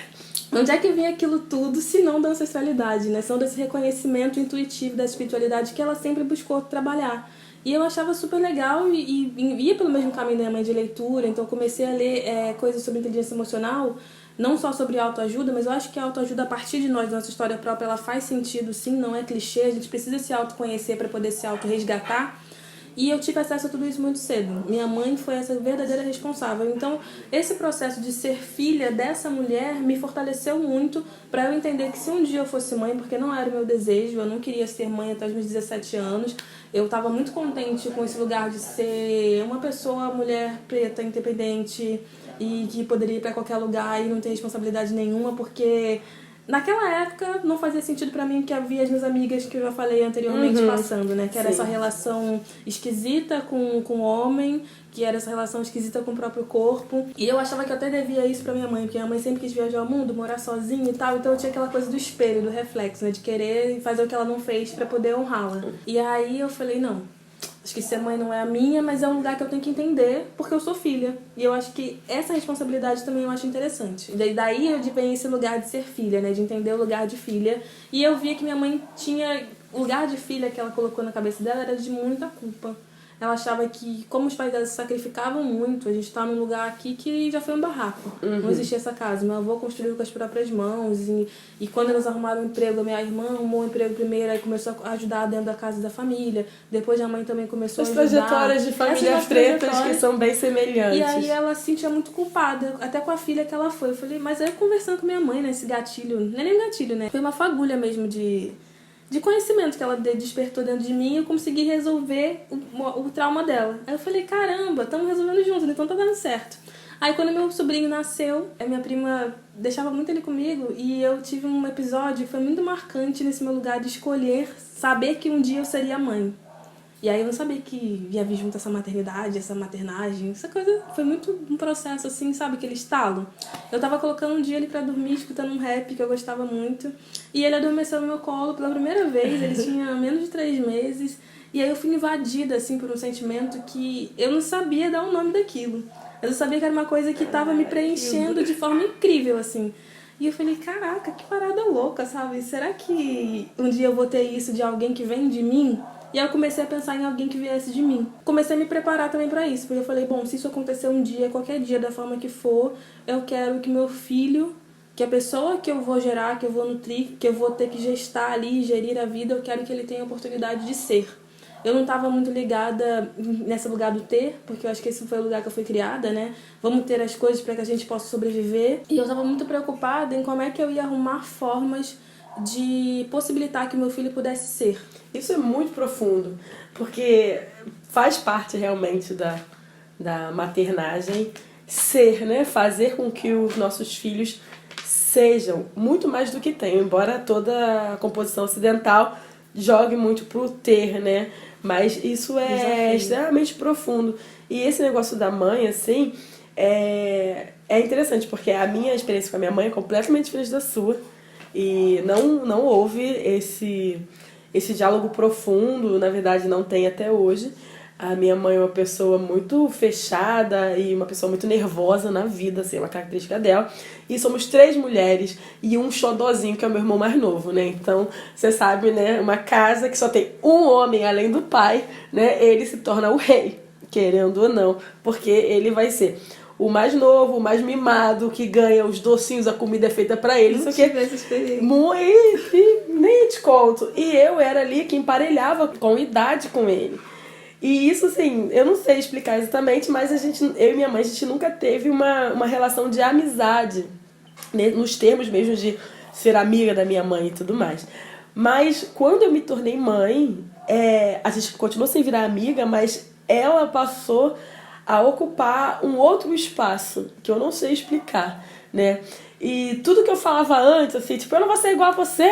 B: Onde é que vem aquilo tudo, se não da ancestralidade, né? São desse reconhecimento intuitivo da espiritualidade que ela sempre buscou trabalhar. E eu achava super legal e ia pelo mesmo caminho da minha mãe de leitura. Então eu comecei a ler coisas sobre inteligência emocional, não só sobre autoajuda, mas eu acho que a autoajuda a partir de nós, nossa história própria, ela faz sentido sim, não é clichê, a gente precisa se autoconhecer para poder se autorresgatar. E eu tive acesso a tudo isso muito cedo. Minha mãe foi essa verdadeira responsável. Então, esse processo de ser filha dessa mulher me fortaleceu muito para eu entender que se um dia eu fosse mãe, porque não era o meu desejo, eu não queria ser mãe até os meus 17 anos, eu estava muito contente com esse lugar de ser uma pessoa, mulher preta, independente e que poderia ir para qualquer lugar e não ter responsabilidade nenhuma, porque... Naquela época não fazia sentido pra mim que havia as minhas amigas que eu já falei anteriormente passando, né? Que era essa relação esquisita com o homem, que era essa relação esquisita com o próprio corpo. E eu achava que eu até devia isso pra minha mãe, porque minha mãe sempre quis viajar ao mundo, morar sozinha e tal. Então eu tinha aquela coisa do espelho, do reflexo, né? De querer fazer o que ela não fez pra poder honrá-la. E aí eu falei, não, acho que ser mãe não é a minha, mas é um lugar que eu tenho que entender, porque eu sou filha. E eu acho que essa responsabilidade também eu acho interessante. E daí eu vem esse lugar de ser filha, né? De entender o lugar de filha. E eu via que minha mãe tinha... O lugar de filha que ela colocou na cabeça dela era de muita culpa. Ela achava que, como os pais dela se sacrificavam muito, a gente tá num lugar aqui que já foi um barraco. Não existia essa casa. Meu avô construiu com as próprias mãos. E quando eles arrumaram um emprego, a minha irmã arrumou um emprego primeiro, aí começou a ajudar dentro da casa da família. Depois a mãe também começou a ajudar.
A: As trajetórias de famílias pretas que são bem semelhantes.
B: E aí ela se sentia muito culpada, até com a filha que ela foi. Eu falei, mas aí conversando com minha mãe, né, esse gatilho, não é nem um gatilho, né? Foi uma fagulha mesmo de conhecimento que ela despertou dentro de mim e eu consegui resolver o trauma dela. Aí eu falei, caramba, estamos resolvendo juntos, então tá dando certo. Aí quando meu sobrinho nasceu, a minha prima deixava muito ele comigo e eu tive um episódio que foi muito marcante nesse meu lugar de escolher, saber que um dia eu seria mãe. E aí eu não sabia que ia vir junto essa maternidade, essa maternagem, essa coisa. Foi muito um processo assim, sabe, aquele estalo. Eu tava colocando um dia ele pra dormir, escutando um rap que eu gostava muito. E ele adormeceu no meu colo pela primeira vez, ele tinha menos de 3 meses. E aí eu fui invadida, assim, por um sentimento que eu não sabia dar o nome daquilo. Eu sabia que era uma coisa que tava me preenchendo de forma incrível, assim. E eu falei, caraca, que parada louca, sabe? Será que um dia eu vou ter isso de alguém que vem de mim? E aí eu comecei a pensar em alguém que viesse de mim. Comecei a me preparar também pra isso, porque eu falei, bom, se isso acontecer um dia, qualquer dia, da forma que for, eu quero que meu filho, que a pessoa que eu vou gerar, que eu vou nutrir, que eu vou ter que gestar ali, gerir a vida, eu quero que ele tenha a oportunidade de ser. Eu não estava muito ligada nesse lugar do ter, porque eu acho que esse foi o lugar que eu fui criada, né? Vamos ter as coisas para que a gente possa sobreviver. E eu estava muito preocupada em como é que eu ia arrumar formas de possibilitar que meu filho pudesse ser.
A: Isso é muito profundo, porque faz parte realmente da maternagem ser, né? Fazer com que os nossos filhos sejam muito mais do que têm, embora toda a composição ocidental jogue muito pro ter, né? Mas isso é extremamente profundo. E esse negócio da mãe, assim, é interessante, porque a minha experiência com a minha mãe é completamente diferente da sua. E não houve esse diálogo profundo, na verdade não tem até hoje. A minha mãe é uma pessoa muito fechada e uma pessoa muito nervosa na vida, assim, é uma característica dela. E somos 3 mulheres e um xodózinho, que é o meu irmão mais novo, né? Então, você sabe, né? Uma casa que só tem um homem além do pai, né? Ele se torna o rei, querendo ou não, porque ele vai ser o mais novo, o mais mimado, que ganha os docinhos, a comida é feita pra ele.
B: Não tive essa experiência.
A: Nem te conto. E eu era ali que emparelhava com idade com ele. E isso, assim, eu não sei explicar exatamente, mas eu e minha mãe, a gente nunca teve uma relação de amizade, né, nos termos mesmo de ser amiga da minha mãe e tudo mais. Mas quando eu me tornei mãe, a gente continuou sem virar amiga, mas ela passou a ocupar um outro espaço que eu não sei explicar, né? E tudo que eu falava antes, assim, tipo, eu não vou ser igual a você,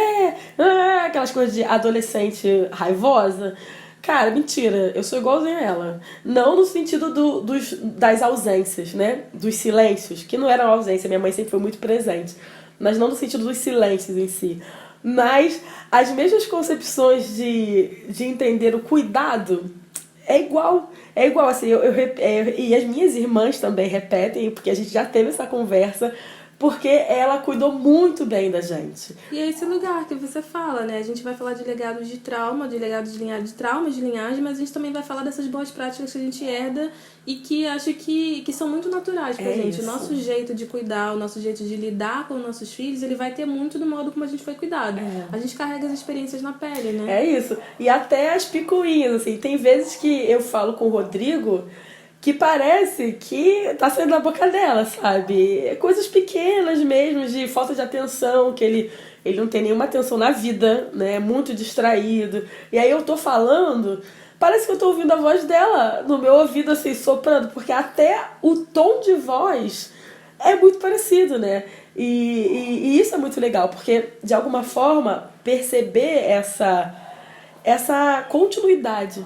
A: aquelas coisas de adolescente raivosa. Cara, mentira, eu sou igualzinha a ela. Não no sentido das ausências, né? Dos silêncios, que não eram ausência, minha mãe sempre foi muito presente. Mas não no sentido dos silêncios em si. Mas as mesmas concepções de entender o cuidado é igual, assim, e as minhas irmãs também repetem, porque a gente já teve essa conversa, porque ela cuidou muito bem da gente.
B: E é esse lugar que você fala, né? A gente vai falar de legados de trauma, de legados de linhagem, de traumas de linhagem, mas a gente também vai falar dessas boas práticas que a gente herda e que acho que são muito naturais pra gente.
A: Isso.
B: O nosso jeito de cuidar, o nosso jeito de lidar com os nossos filhos, ele vai ter muito do modo como a gente foi cuidado. A gente carrega as experiências na pele, né?
A: É isso. E até as picuinhas, assim. Tem vezes que eu falo com o Rodrigo que parece que tá saindo da boca dela, sabe? Coisas pequenas mesmo, de falta de atenção, que ele não tem nenhuma atenção na vida, né? Muito distraído. E aí eu tô falando, parece que eu tô ouvindo a voz dela no meu ouvido, assim, soprando, porque até o tom de voz é muito parecido, né? E isso é muito legal, porque de alguma forma perceber essa continuidade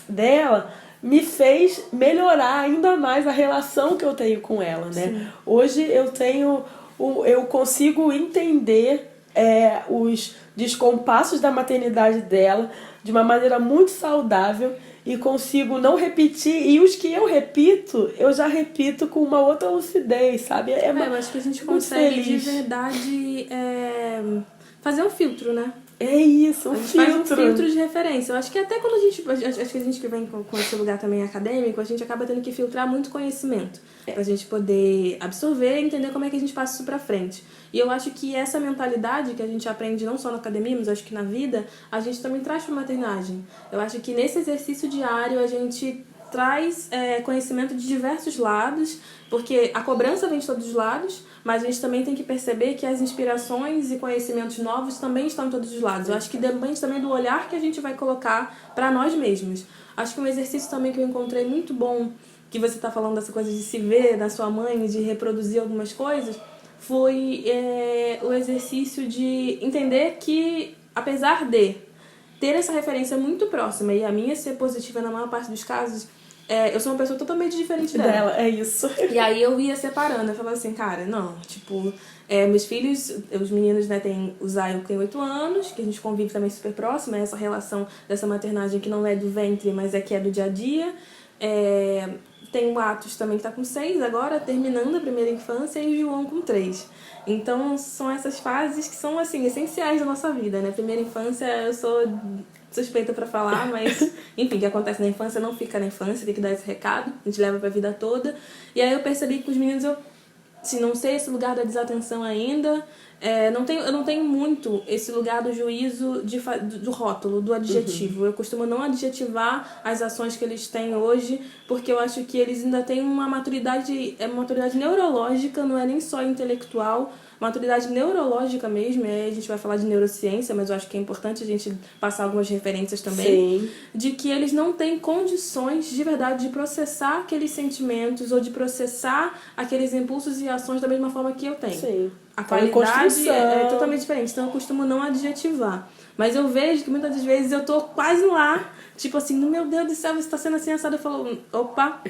A: dela me fez melhorar ainda mais a relação que eu tenho com ela, né?
B: Sim.
A: Hoje eu consigo entender os descompassos da maternidade dela de uma maneira muito saudável e consigo não repetir, e os que eu repito, eu já repito com uma outra lucidez, sabe?
B: Eu acho que a gente consegue de verdade fazer um filtro, né?
A: É isso,
B: a gente faz um filtro de referência. Eu acho que até quando acho que a gente que vem com esse lugar também acadêmico, a gente acaba tendo que filtrar muito conhecimento pra gente poder absorver e entender como é que a gente passa isso pra frente. E eu acho que essa mentalidade que a gente aprende não só na academia, mas acho que na vida, a gente também traz pra maternagem. Eu acho que nesse exercício diário a gente traz conhecimento de diversos lados, porque a cobrança vem de todos os lados, mas a gente também tem que perceber que as inspirações e conhecimentos novos também estão em todos os lados. Eu acho que depende também do olhar que a gente vai colocar para nós mesmos. Acho que um exercício também que eu encontrei muito bom, que você está falando dessa coisa de se ver na sua mãe, de reproduzir algumas coisas, foi o exercício de entender que, apesar de ter essa referência muito próxima, e a minha ser positiva na maior parte dos casos, eu sou uma pessoa totalmente diferente dela.
A: É isso.
B: E aí eu ia separando, eu falava assim, cara, não, tipo, meus filhos, os meninos, né, o Zion tem 8 anos, que a gente convive também super próximo, essa relação dessa maternagem que não é do ventre, mas que é do dia a dia. tem o Atos também que tá com 6 agora, terminando a primeira infância, e o João com 3. Então são essas fases que são assim, essenciais da nossa vida, né? Primeira infância, eu sou suspeita pra falar, mas enfim, o que acontece na infância não fica na infância, tem que dar esse recado, a gente leva pra vida toda. E aí eu percebi que os meninos, não sei esse lugar da desatenção ainda, eu não tenho muito esse lugar do juízo do rótulo, do adjetivo. Eu costumo não adjetivar as ações que eles têm hoje, porque eu acho que eles ainda têm uma maturidade neurológica, não é nem só intelectual, maturidade neurológica mesmo. Aí a gente vai falar de neurociência, mas eu acho que é importante a gente passar algumas referências também.
A: Sim.
B: De que eles não têm condições de verdade de processar aqueles sentimentos ou de processar aqueles impulsos e ações da mesma forma que eu tenho.
A: Sim.
B: A qualidade é totalmente diferente, então eu costumo não adjetivar. Mas eu vejo que muitas das vezes eu tô quase lá, tipo assim, meu Deus do céu, você tá sendo assim assado. Eu falo, opa,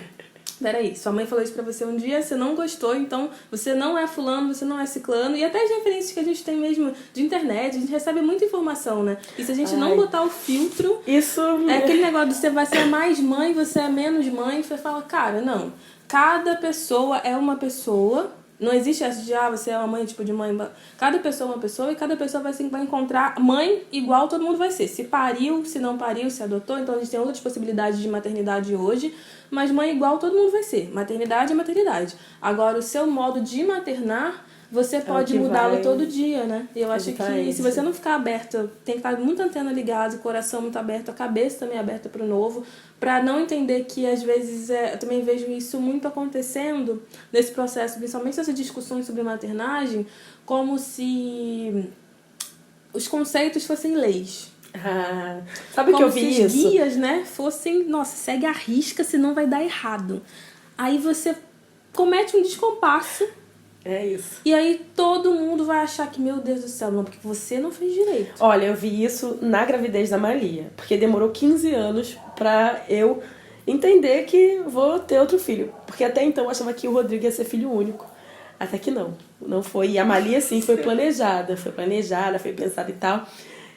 B: peraí, sua mãe falou isso pra você um dia, você não gostou, então você não é fulano, você não é ciclano. E até as referências que a gente tem mesmo de internet, a gente recebe muita informação, né? E se a gente não botar o filtro,
A: isso
B: é aquele negócio de você vai ser mais mãe, você é menos mãe, você fala, cara, não, cada pessoa é uma pessoa. Não existe essa de, você é uma mãe, tipo de mãe. Cada pessoa é uma pessoa e cada pessoa vai encontrar mãe igual todo mundo vai ser. Se pariu, se não pariu, se adotou. Então a gente tem outras possibilidades de maternidade hoje. Mas mãe igual todo mundo vai ser. Maternidade é maternidade. Agora, o seu modo de maternar, você pode mudá-lo todo dia, né? E eu acho que se você não ficar aberta, tem que estar muito antena ligada, o coração muito aberto, a cabeça também aberta para o novo, para não entender que às vezes eu também vejo isso muito acontecendo nesse processo, principalmente nessas discussões sobre maternagem, como se os conceitos fossem leis.
A: Sabe que eu vi isso?
B: Como se os guias, né, fossem, nossa, segue a risca, senão vai dar errado. Aí você comete um descompasso.
A: É isso.
B: E aí todo mundo vai achar que, meu Deus do céu, não, porque você não fez direito.
A: Olha, eu vi isso na gravidez da Malia, porque demorou 15 anos pra eu entender que vou ter outro filho. Porque até então eu achava que o Rodrigo ia ser filho único. Até que não foi. E a Malia, sim, foi planejada, foi pensada e tal.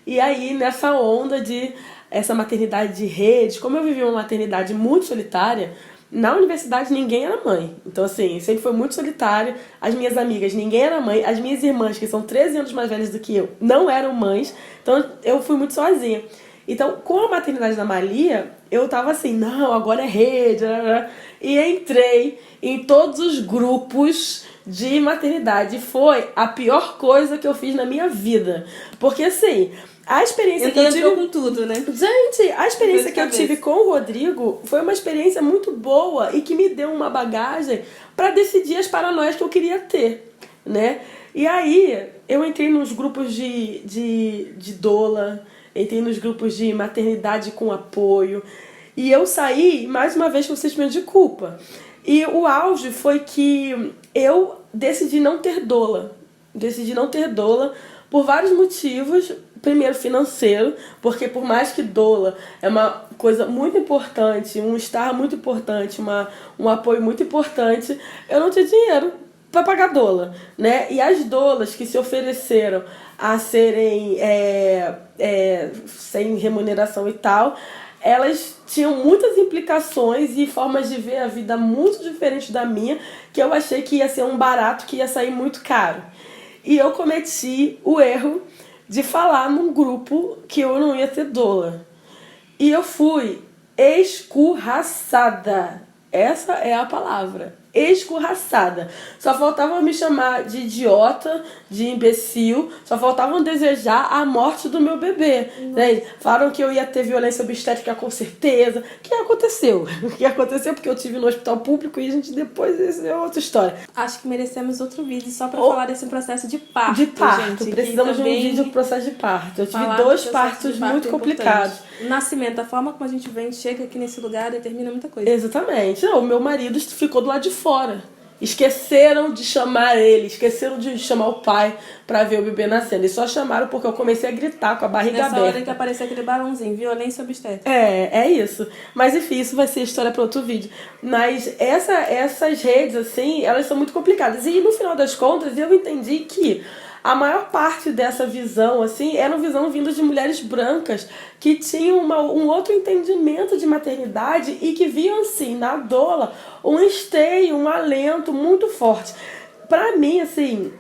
A: E aí, nessa onda de essa maternidade de rede, como eu vivi uma maternidade muito solitária, na universidade ninguém era mãe. Então, assim, sempre foi muito solitário. As minhas amigas, ninguém era mãe. As minhas irmãs, que são 13 anos mais velhas do que eu, não eram mães. Então, eu fui muito sozinha. Então, com a maternidade da Malia, eu tava assim, não, agora é rede. E entrei em todos os grupos de maternidade. Foi a pior coisa que eu fiz na minha vida. Porque, assim, a experiência que eu tive
B: com tudo, né?
A: Gente, a experiência que eu tive com o Rodrigo foi uma experiência muito boa e que me deu uma bagagem para decidir as paranoias que eu queria ter, né? E aí, eu entrei nos grupos de doula, entrei nos grupos de maternidade com apoio, e eu saí, mais uma vez, com sentimento de culpa. E o auge foi que eu decidi não ter doula. Por vários motivos. Primeiro, financeiro, porque por mais que doula é uma coisa muito importante, um estar muito importante, um apoio muito importante, eu não tinha dinheiro para pagar doula, né? E as doulas que se ofereceram a serem sem remuneração e tal, elas tinham muitas implicações e formas de ver a vida muito diferentes da minha, que eu achei que ia ser um barato que ia sair muito caro. E eu cometi o erro de falar num grupo que eu não ia ter doula. E eu fui escorraçada. Essa é a palavra. Escorraçada. Só faltava me chamar de idiota, de imbecil. Só faltavam desejar a morte do meu bebê. Né? Falaram que eu ia ter violência obstétrica com certeza. O que aconteceu? O que aconteceu porque eu tive no hospital público e a gente depois... Isso é outra história.
B: Acho que merecemos outro vídeo só pra falar desse processo de parto.
A: De parto.
B: Gente,
A: precisamos de um vídeo do processo de parto. Eu tive 2 partos muito complicados.
B: O nascimento, a forma como a gente vem, chega aqui nesse lugar, determina muita coisa.
A: Exatamente. Não, o meu marido ficou do lado de fora. Esqueceram de chamar ele, esqueceram de chamar o pai pra ver o bebê nascendo. Eles só chamaram porque eu comecei a gritar com a barriga aberta.
B: Nessa hora que apareceu aquele balãozinho, violência obstétrica.
A: É isso. Mas enfim, isso vai ser história para outro vídeo. Mas essas redes, assim, elas são muito complicadas. E no final das contas, eu entendi que a maior parte dessa visão, assim, era uma visão vinda de mulheres brancas que tinham um outro entendimento de maternidade e que viam, assim, na doula, um esteio, um alento muito forte. Pra mim, assim,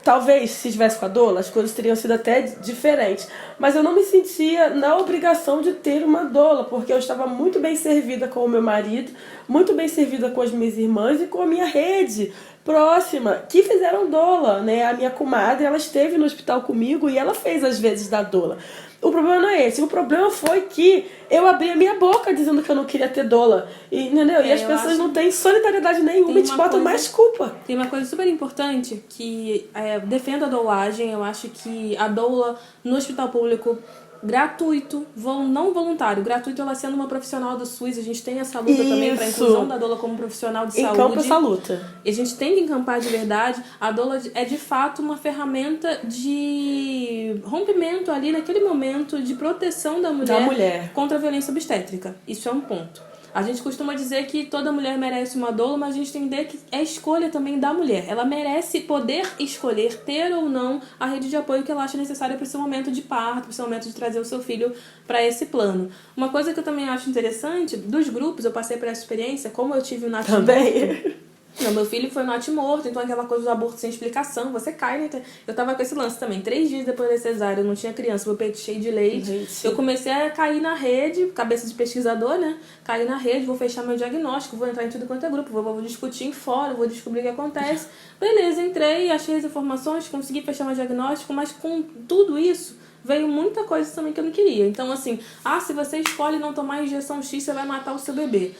A: talvez, se estivesse com a doula, as coisas teriam sido até diferentes. Mas eu não me sentia na obrigação de ter uma doula, porque eu estava muito bem servida com o meu marido, muito bem servida com as minhas irmãs e com a minha rede próxima, que fizeram doula, né? A minha comadre, ela esteve no hospital comigo e ela fez as vezes da doula. O problema não é esse. O problema foi que eu abri a minha boca dizendo que eu não queria ter doula. Entendeu? E as pessoas não têm solidariedade nenhuma e te botam mais culpa.
B: Tem uma coisa super importante que defendo a doulagem. Eu acho que a doula no hospital público gratuito, não voluntário, gratuito, ela sendo uma profissional do SUS, a gente tem essa luta também para a inclusão da doula como profissional de saúde.
A: Encampa essa luta.
B: E a gente tem que encampar de verdade. A doula é de fato uma ferramenta de rompimento ali naquele momento de proteção da mulher contra a violência obstétrica. Isso é um ponto. A gente costuma dizer que toda mulher merece uma doula, mas a gente tem que entender que é escolha também da mulher. Ela merece poder escolher ter ou não a rede de apoio que ela acha necessária para o seu momento de parto, para o seu momento de trazer o seu filho para esse plano. Uma coisa que eu também acho interessante, dos grupos, eu passei por essa experiência, como eu tive o natimorto. Também. Não, meu filho foi natimorto, então aquela coisa do aborto sem explicação, você cai, né? Eu tava com esse lance também. 3 dias depois da cesárea, eu não tinha criança, meu peito cheio de leite. Gente. Eu comecei a cair na rede, cabeça de pesquisador, né? Cair na rede, vou fechar meu diagnóstico, vou entrar em tudo quanto é grupo, vou discutir em fórum, vou descobrir o que acontece. Beleza, entrei, achei as informações, consegui fechar meu diagnóstico, mas com tudo isso, veio muita coisa também que eu não queria. Então, assim, se você escolhe não tomar injeção X, você vai matar o seu bebê.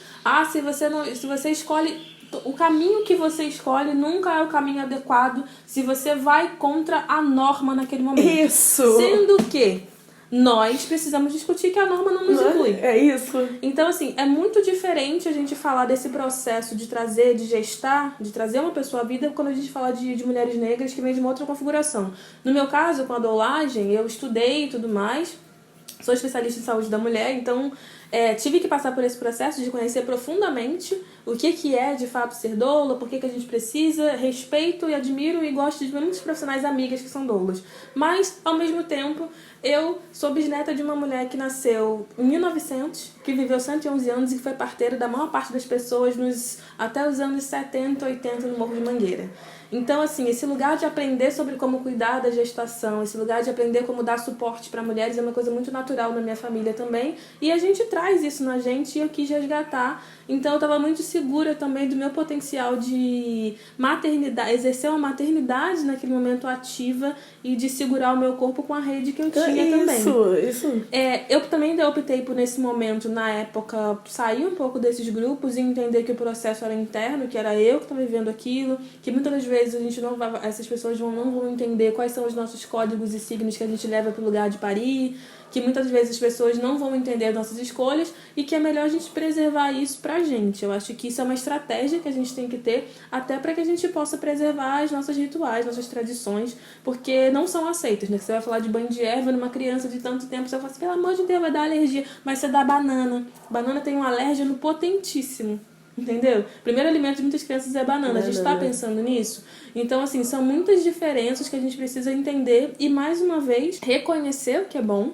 B: Se você escolhe... O caminho que você escolhe nunca é o caminho adequado se você vai contra a norma naquele momento.
A: Isso!
B: Sendo que nós precisamos discutir que a norma não nos inclui.
A: É isso.
B: Então, assim, é muito diferente a gente falar desse processo de trazer, de gestar, de trazer uma pessoa à vida, quando a gente fala de mulheres negras que vem de uma outra configuração. No meu caso, com a doulagem, eu estudei e tudo mais, sou especialista em saúde da mulher, então... tive que passar por esse processo de conhecer profundamente o que é de fato ser doula, por que a gente precisa, respeito e admiro e gosto de muitos profissionais amigas que são doulas. Mas, ao mesmo tempo, eu sou bisneta de uma mulher que nasceu em 1900, que viveu 111 anos e que foi parteira da maior parte das pessoas até os anos 70, 80 no Morro de Mangueira. Então, assim, esse lugar de aprender sobre como cuidar da gestação, esse lugar de aprender como dar suporte para mulheres é uma coisa muito natural na minha família também. E a gente traz isso na gente e eu quis resgatar. Então, eu estava muito segura também do meu potencial de maternidade, exercer uma maternidade naquele momento ativa e de segurar o meu corpo com a rede que eu tinha também.
A: Isso.
B: Eu também optei por, nesse momento, na época, sair um pouco desses grupos e entender que o processo era interno, que era eu que estava vivendo aquilo, que muitas das vezes essas pessoas não vão entender quais são os nossos códigos e signos que a gente leva para o lugar de parir, que muitas vezes as pessoas não vão entender as nossas escolhas e que é melhor a gente preservar isso pra gente. Eu acho que isso é uma estratégia que a gente tem que ter até para que a gente possa preservar as nossas rituais, nossas tradições, porque não são aceitas, né? Você vai falar de banho de erva numa criança de tanto tempo, você vai falar assim, pelo amor de Deus, vai dar alergia, mas você dá banana. Banana tem um alérgeno potentíssimo. Entendeu? O primeiro alimento de muitas crianças é banana. A gente está pensando nisso? Então, assim, são muitas diferenças que a gente precisa entender e, mais uma vez, reconhecer o que é bom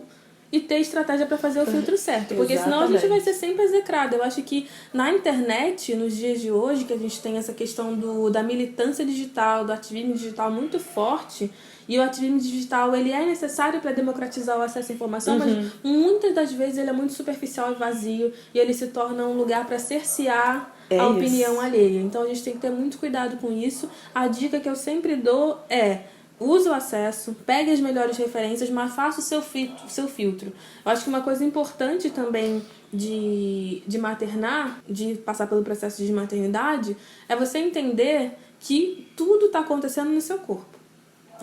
B: e ter estratégia para fazer o filtro certo. Porque senão a gente vai ser sempre execrado. Eu acho que na internet, nos dias de hoje, que a gente tem essa questão da militância digital, do ativismo digital muito forte, e o ativismo digital ele é necessário para democratizar o acesso à informação, mas muitas das vezes ele é muito superficial e vazio, e ele se torna um lugar para cercear a opinião alheia. Então a gente tem que ter muito cuidado com isso. A dica que eu sempre dou é: use o acesso, pegue as melhores referências, mas faça o seu filtro. Eu acho que uma coisa importante também de maternar, de passar pelo processo de maternidade, é você entender que tudo está acontecendo no seu corpo.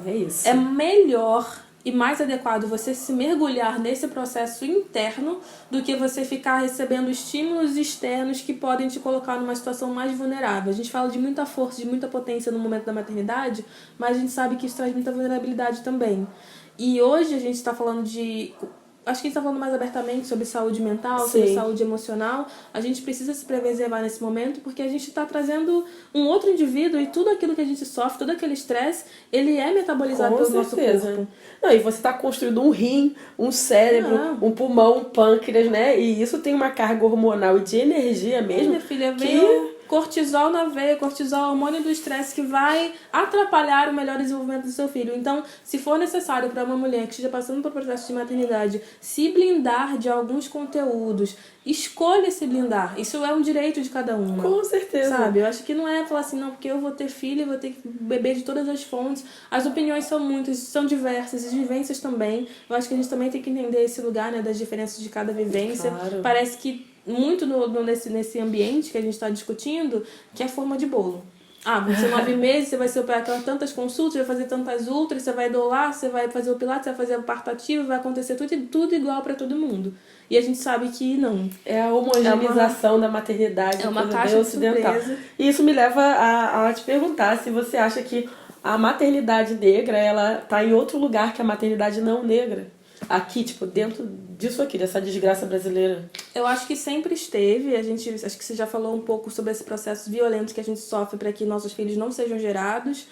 A: É isso.
B: É melhor e mais adequado você se mergulhar nesse processo interno do que você ficar recebendo estímulos externos que podem te colocar numa situação mais vulnerável. A gente fala de muita força, de muita potência no momento da maternidade, mas a gente sabe que isso traz muita vulnerabilidade também. E hoje a gente está falando de acho que a gente está falando mais abertamente sobre saúde mental,
A: Sim.
B: sobre saúde emocional. A gente precisa se preservar nesse momento porque a gente está trazendo um outro indivíduo e tudo aquilo que a gente sofre, todo aquele estresse, ele é metabolizado pelo nosso corpo.
A: Não, e você está construindo um rim, um cérebro, um pulmão, um pâncreas, né? E isso tem uma carga hormonal e de energia mesmo.
B: Minha filha, veio cortisol na veia, cortisol é o hormônio do estresse que vai atrapalhar o melhor desenvolvimento do seu filho. Então, se for necessário para uma mulher que esteja passando por processo de maternidade se blindar de alguns conteúdos, escolha se blindar. Isso é um direito de cada uma.
A: Com certeza.
B: Sabe? Eu acho que não é falar assim, não, porque eu vou ter filho, eu vou ter que beber de todas as fontes. As opiniões são muitas, são diversas, as vivências também. Eu acho que a gente também tem que entender esse lugar, né, das diferenças de cada vivência.
A: Claro.
B: Parece que muito nesse ambiente que a gente está discutindo, que é forma de bolo. Você 9 meses, você vai ser operado tantas consultas, vai fazer tantas ultras, você vai dolar, você vai fazer o pilates, você vai fazer o parto ativo, vai acontecer tudo igual para todo mundo. E a gente sabe que não.
A: É a homogeneização da maternidade.
B: É uma caixa de surpresa.
A: E isso me leva a te perguntar se você acha que a maternidade negra, ela tá em outro lugar que a maternidade não negra. Aqui, tipo, dentro disso aqui, dessa desgraça brasileira.
B: Eu acho que sempre esteve. Acho que você já falou um pouco sobre esse processo violento que a gente sofre para que nossos filhos não sejam gerados.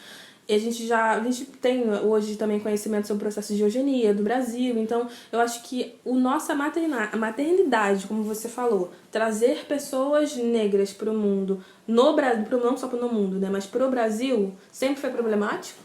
B: E a gente tem hoje também conhecimento sobre o processo de eugenia do Brasil. Então, eu acho que a maternidade, como você falou, trazer pessoas negras para o mundo, não só para o mundo, né, mas para o Brasil, sempre foi problemático.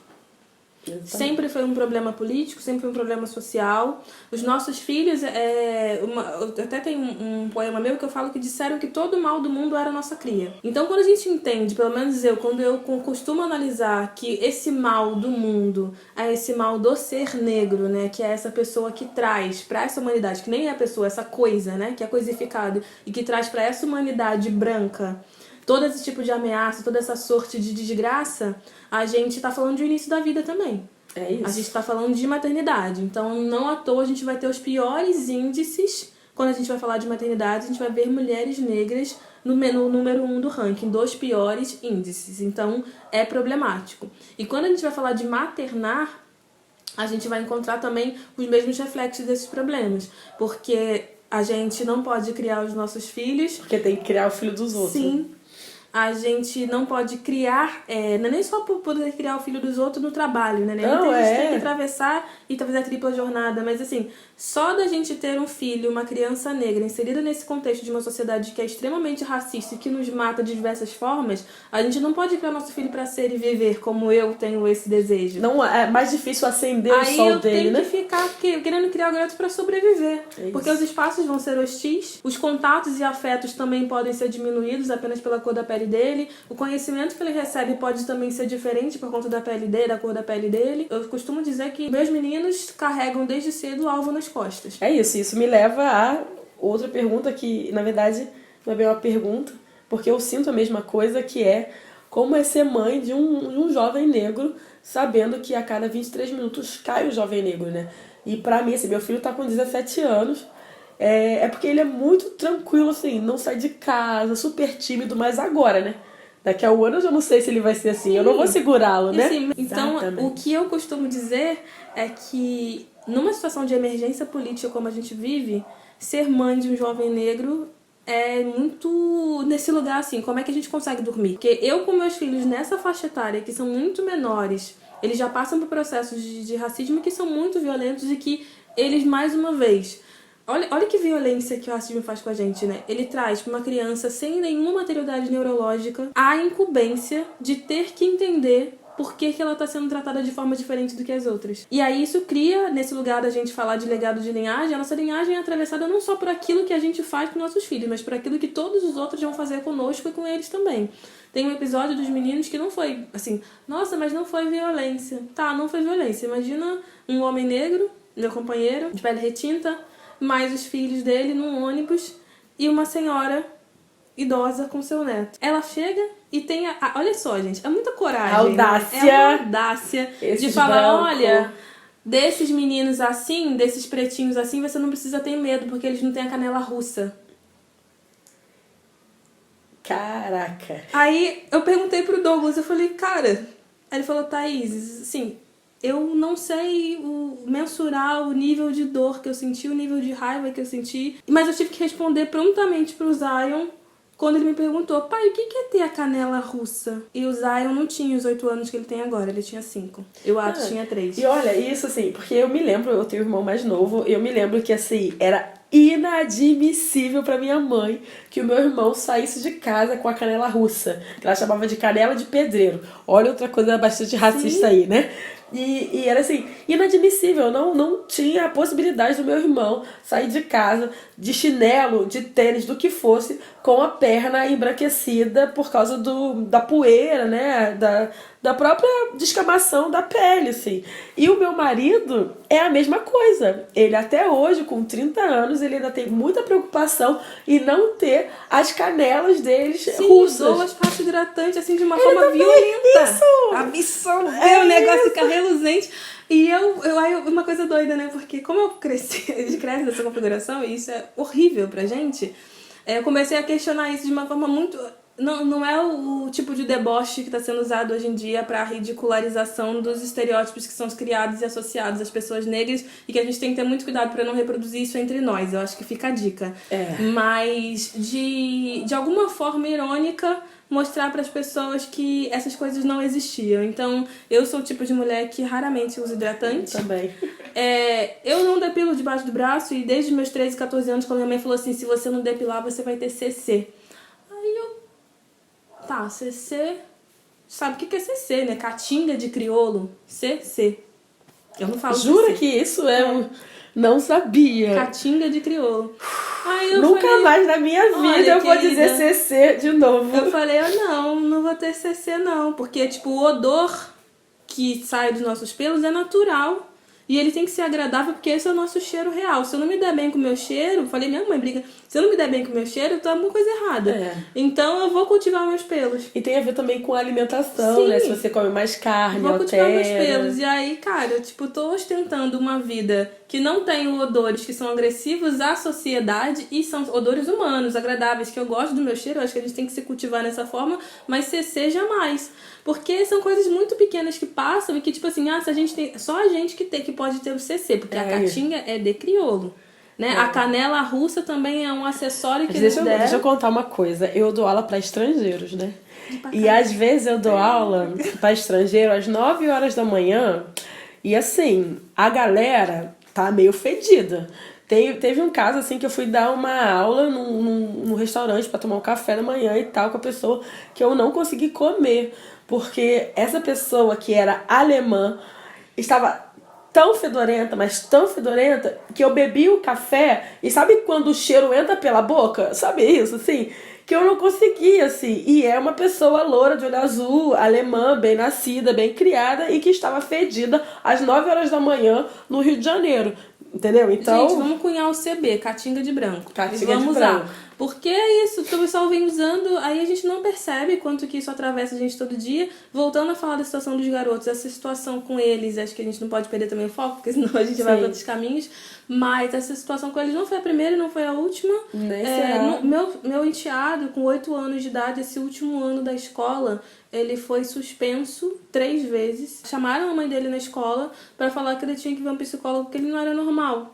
A: Exatamente.
B: Sempre foi um problema político, sempre foi um problema social. Os nossos filhos, até tem um poema meu que eu falo que disseram que todo o mal do mundo era a nossa cria. Então, quando a gente entende, pelo menos quando eu costumo analisar que esse mal do mundo é esse mal do ser negro, né, que é essa pessoa que traz para essa humanidade, que nem é a pessoa, essa coisa, né, que é coisificada e que traz para essa humanidade branca todo esse tipo de ameaça, toda essa sorte de desgraça, a gente tá falando de início da vida também.
A: É isso.
B: A gente tá falando de maternidade. Então, não à toa, a gente vai ter os piores índices. Quando a gente vai falar de maternidade, a gente vai ver mulheres negras no número 1 do ranking, dos piores índices. Então, é problemático. E quando a gente vai falar de maternar, a gente vai encontrar também os mesmos reflexos desses problemas. Porque a gente não pode criar os nossos filhos...
A: Porque tem que criar o filho dos outros.
B: Sim. A gente não pode criar, não é nem só por poder criar o filho dos outros no trabalho, né?
A: Não,
B: a gente tem que atravessar e fazer a tripla jornada, mas assim, só da gente ter um filho, uma criança negra, inserida nesse contexto de uma sociedade que é extremamente racista e que nos mata de diversas formas, a gente não pode criar nosso filho para ser e viver como eu tenho esse desejo.
A: Não, é mais difícil acender o sol dele, né?
B: Aí eu tenho que ficar querendo criar o garoto para sobreviver. Porque os espaços vão ser hostis, os contatos e afetos também podem ser diminuídos apenas pela cor da pele dele, o conhecimento que ele recebe pode também ser diferente por conta da pele dele, da cor da pele dele. Eu costumo dizer que meus meninos carregam desde cedo o alvo nas costas.
A: É isso me leva a outra pergunta que, na verdade, não é bem uma pergunta, porque eu sinto a mesma coisa, que é como é ser mãe de um jovem negro, sabendo que a cada 23 minutos cai o jovem negro, né? E pra mim, assim, meu filho tá com 17 anos, é porque ele é muito tranquilo, assim, não sai de casa, super tímido, mas agora, né? Daqui a um ano eu já não sei se ele vai ser assim, eu não vou segurá-lo, né?
B: Sim. Então, o que eu costumo dizer é que numa situação de emergência política como a gente vive, ser mãe de um jovem negro é muito nesse lugar assim, como é que a gente consegue dormir? Porque eu com meus filhos nessa faixa etária, que são muito menores, eles já passam por processos de racismo que são muito violentos e que eles, mais uma vez... Olha que violência que o racismo faz com a gente, né? Ele traz para uma criança sem nenhuma materialidade neurológica a incumbência de ter que entender por que ela está sendo tratada de forma diferente do que as outras. E aí isso cria, nesse lugar da gente falar de legado de linhagem, a nossa linhagem é atravessada não só por aquilo que a gente faz com nossos filhos, mas por aquilo que todos os outros vão fazer conosco e com eles também. Tem um episódio dos meninos que não foi assim, nossa, mas não foi violência. Tá, não foi violência. Imagina um homem negro, meu companheiro, de pele retinta, mais os filhos dele num ônibus e uma senhora idosa com seu neto. Ela chega e tem olha só, gente, é muita coragem.
A: Audácia.
B: Né? É uma audácia de falar,
A: branco.
B: olha, desses meninos assim, desses pretinhos assim, você não precisa ter medo, porque eles não têm a canela russa.
A: Caraca.
B: Aí eu perguntei pro Douglas, eu falei, cara... Aí ele falou, Thaís, assim, eu não sei mensurar o nível de dor que eu senti, o nível de raiva que eu senti, mas eu tive que responder prontamente pro Zion quando ele me perguntou, pai, o que é ter a canela russa? E o Zion não tinha os 8 anos que ele tem agora, ele tinha 5. E o Atos tinha 3.
A: E olha, isso assim, porque eu me lembro, eu tenho um irmão mais novo, eu me lembro que assim, era inadmissível pra minha mãe que o meu irmão saísse de casa com a canela russa, que ela chamava de canela de pedreiro. Olha outra coisa bastante racista aí, né? E era assim, inadmissível, não tinha a possibilidade do meu irmão sair de casa de chinelo, de tênis, do que fosse, com a perna embranquecida por causa da poeira, né, da própria descamação da pele, assim. E o meu marido é a mesma coisa. Ele até hoje, com 30 anos, ele ainda tem muita preocupação em não ter as canelas deles russas.
B: Usou as pastas hidratantes assim de uma forma violenta.
A: Isso!
B: Absorveu, o negócio fica reluzente. E aí uma coisa doida, né? Porque como eu cresci, a gente cresce nessa configuração e isso é horrível pra gente, eu comecei a questionar isso de uma forma muito... Não é o tipo de deboche que está sendo usado hoje em dia para a ridicularização dos estereótipos que são criados e associados às pessoas negras e que a gente tem que ter muito cuidado para não reproduzir isso entre nós. Eu acho que fica a dica. Mas de alguma forma irônica mostrar para as pessoas que essas coisas não existiam. Então, eu sou o tipo de mulher que raramente usa hidratante.
A: Também.
B: Eu não depilo debaixo do braço e desde meus 13, 14 anos, quando minha mãe falou assim, se você não depilar, você vai ter CC. Aí eu... Tá, CC... Sabe o que é CC, né? Caatinga de crioulo. CC. Eu não falo
A: Jura
B: CC.
A: que isso Não sabia.
B: Caatinga de crioulo. Aí eu
A: Nunca
B: falei,
A: mais na minha vida
B: olha,
A: eu vou
B: querida,
A: dizer CC de novo.
B: Eu falei, não vou ter CC não. Porque, tipo, o odor que sai dos nossos pelos é natural. E ele tem que ser agradável porque esse é o nosso cheiro real. Se eu não me der bem com o meu cheiro, falei, minha mãe briga, se eu não me der bem com o meu cheiro, tá alguma coisa errada. Então eu vou cultivar meus pelos.
A: E tem a ver também com a alimentação,
B: Sim.
A: né? Se você come mais carne,
B: vou cultivar meus
A: altera.
B: pelos. E aí, cara, eu, tipo, tô ostentando uma vida que não tem odores que são agressivos à sociedade e são odores humanos, agradáveis, que eu gosto do meu cheiro, eu acho que a gente tem que se cultivar nessa forma, mas CC jamais. Porque são coisas muito pequenas que passam e que, tipo assim, se a gente tem, só a gente que pode ter o CC, porque a caatinga é de crioulo. Né? A canela russa também é um acessório que eles deram.
A: Deixa eu contar uma coisa. Eu dou aula para estrangeiros, né? E às vezes eu dou aula para estrangeiro às 9 horas da manhã e assim, a galera tá meio fedida. Teve um caso assim que eu fui dar uma aula num restaurante para tomar um café da manhã e tal com a pessoa que eu não consegui comer. Porque essa pessoa que era alemã estava tão fedorenta, mas tão fedorenta, que eu bebi o café e sabe quando o cheiro entra pela boca? Sabe isso, assim? Que eu não conseguia, assim. E é uma pessoa loura, de olho azul, alemã, bem nascida, bem criada e que estava fedida às 9 horas da manhã no Rio de Janeiro. Entendeu? Então...
B: Gente, vamos cunhar o CB, caatinga de branco.
A: Caatinga
B: vamos
A: de branco.
B: Usar. Porque é isso, o pessoal vem usando, aí a gente não percebe quanto que isso atravessa a gente todo dia. Voltando a falar da situação dos garotos, essa situação com eles, acho que a gente não pode perder também o foco, porque senão a gente vai para outros caminhos. Mas essa situação com eles não foi a primeira e não foi a última. Meu enteado, com 8 anos de idade, esse último ano da escola, ele foi suspenso 3 vezes. Chamaram a mãe dele na escola para falar que ele tinha que ver um psicólogo porque ele não era normal.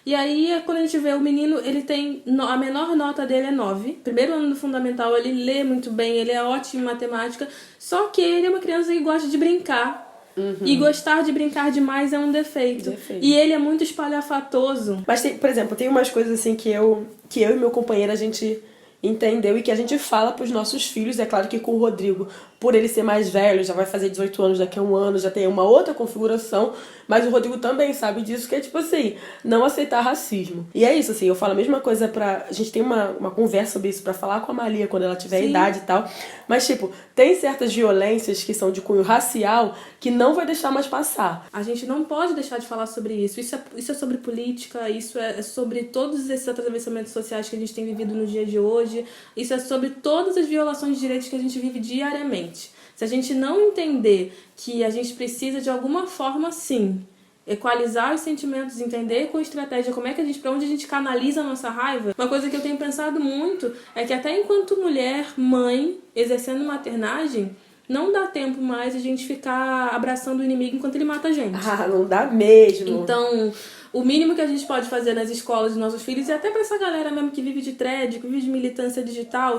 B: E aí, quando a gente vê o menino, ele tem... A menor nota dele é 9. Primeiro ano do fundamental, ele lê muito bem, ele é ótimo em matemática. Só que ele é uma criança que gosta de brincar. E gostar de brincar demais é um defeito. E ele é muito espalhafatoso.
A: Mas, por exemplo, tem umas coisas assim que eu e meu companheiro, a gente entendeu e que a gente fala pros nossos filhos. É claro que com o Rodrigo, por ele ser mais velho, já vai fazer 18 anos daqui a um ano, já tem uma outra configuração, mas o Rodrigo também sabe disso, que é tipo assim, não aceitar racismo. E é isso, assim, eu falo a mesma coisa a gente tem uma conversa sobre isso pra falar com a Malia quando ela tiver idade e tal, mas tipo, tem certas violências que são de cunho racial que não vai deixar mais passar.
B: A gente não pode deixar de falar sobre isso. Isso é sobre política, isso é sobre todos esses atravessamentos sociais que a gente tem vivido no dia de hoje, isso é sobre todas as violações de direitos que a gente vive diariamente. Se a gente não entender que a gente precisa de alguma forma, sim, equalizar os sentimentos, entender com estratégia para onde a gente canaliza a nossa raiva. Uma coisa que eu tenho pensado muito é que até enquanto mulher, mãe, exercendo maternagem, não dá tempo mais a gente ficar abraçando o inimigo enquanto ele mata a gente.
A: Ah, não dá mesmo.
B: Então, o mínimo que a gente pode fazer nas escolas dos nossos filhos, e até pra essa galera mesmo que vive de thread, que vive de militância digital,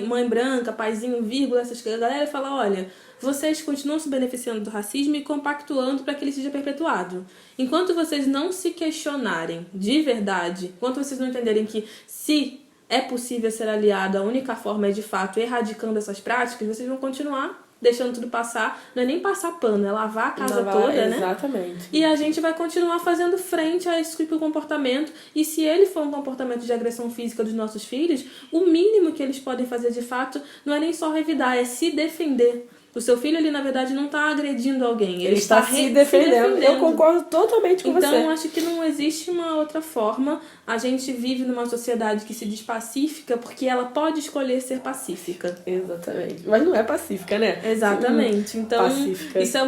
B: mãe branca, paizinho, vírgula, essas coisas, a galera fala, olha, vocês continuam se beneficiando do racismo e compactuando para que ele seja perpetuado. Enquanto vocês não se questionarem de verdade, enquanto vocês não entenderem que se é possível ser aliado, a única forma é de fato erradicando essas práticas, vocês vão continuar deixando tudo passar. Não é nem passar pano, é lavar a casa toda, né?
A: Exatamente.
B: E a gente vai continuar fazendo frente a esse tipo de comportamento. E se ele for um comportamento de agressão física dos nossos filhos, o mínimo que eles podem fazer de fato não é nem só revidar, é se defender. O seu filho, ele na verdade não está agredindo alguém. Ele está
A: se defendendo. Eu concordo totalmente com você.
B: Então, acho que não existe uma outra forma. A gente vive numa sociedade que se diz pacífica porque ela pode escolher ser pacífica.
A: Exatamente. Mas não é pacífica, né?
B: Exatamente. Então,
A: pacífica.
B: Isso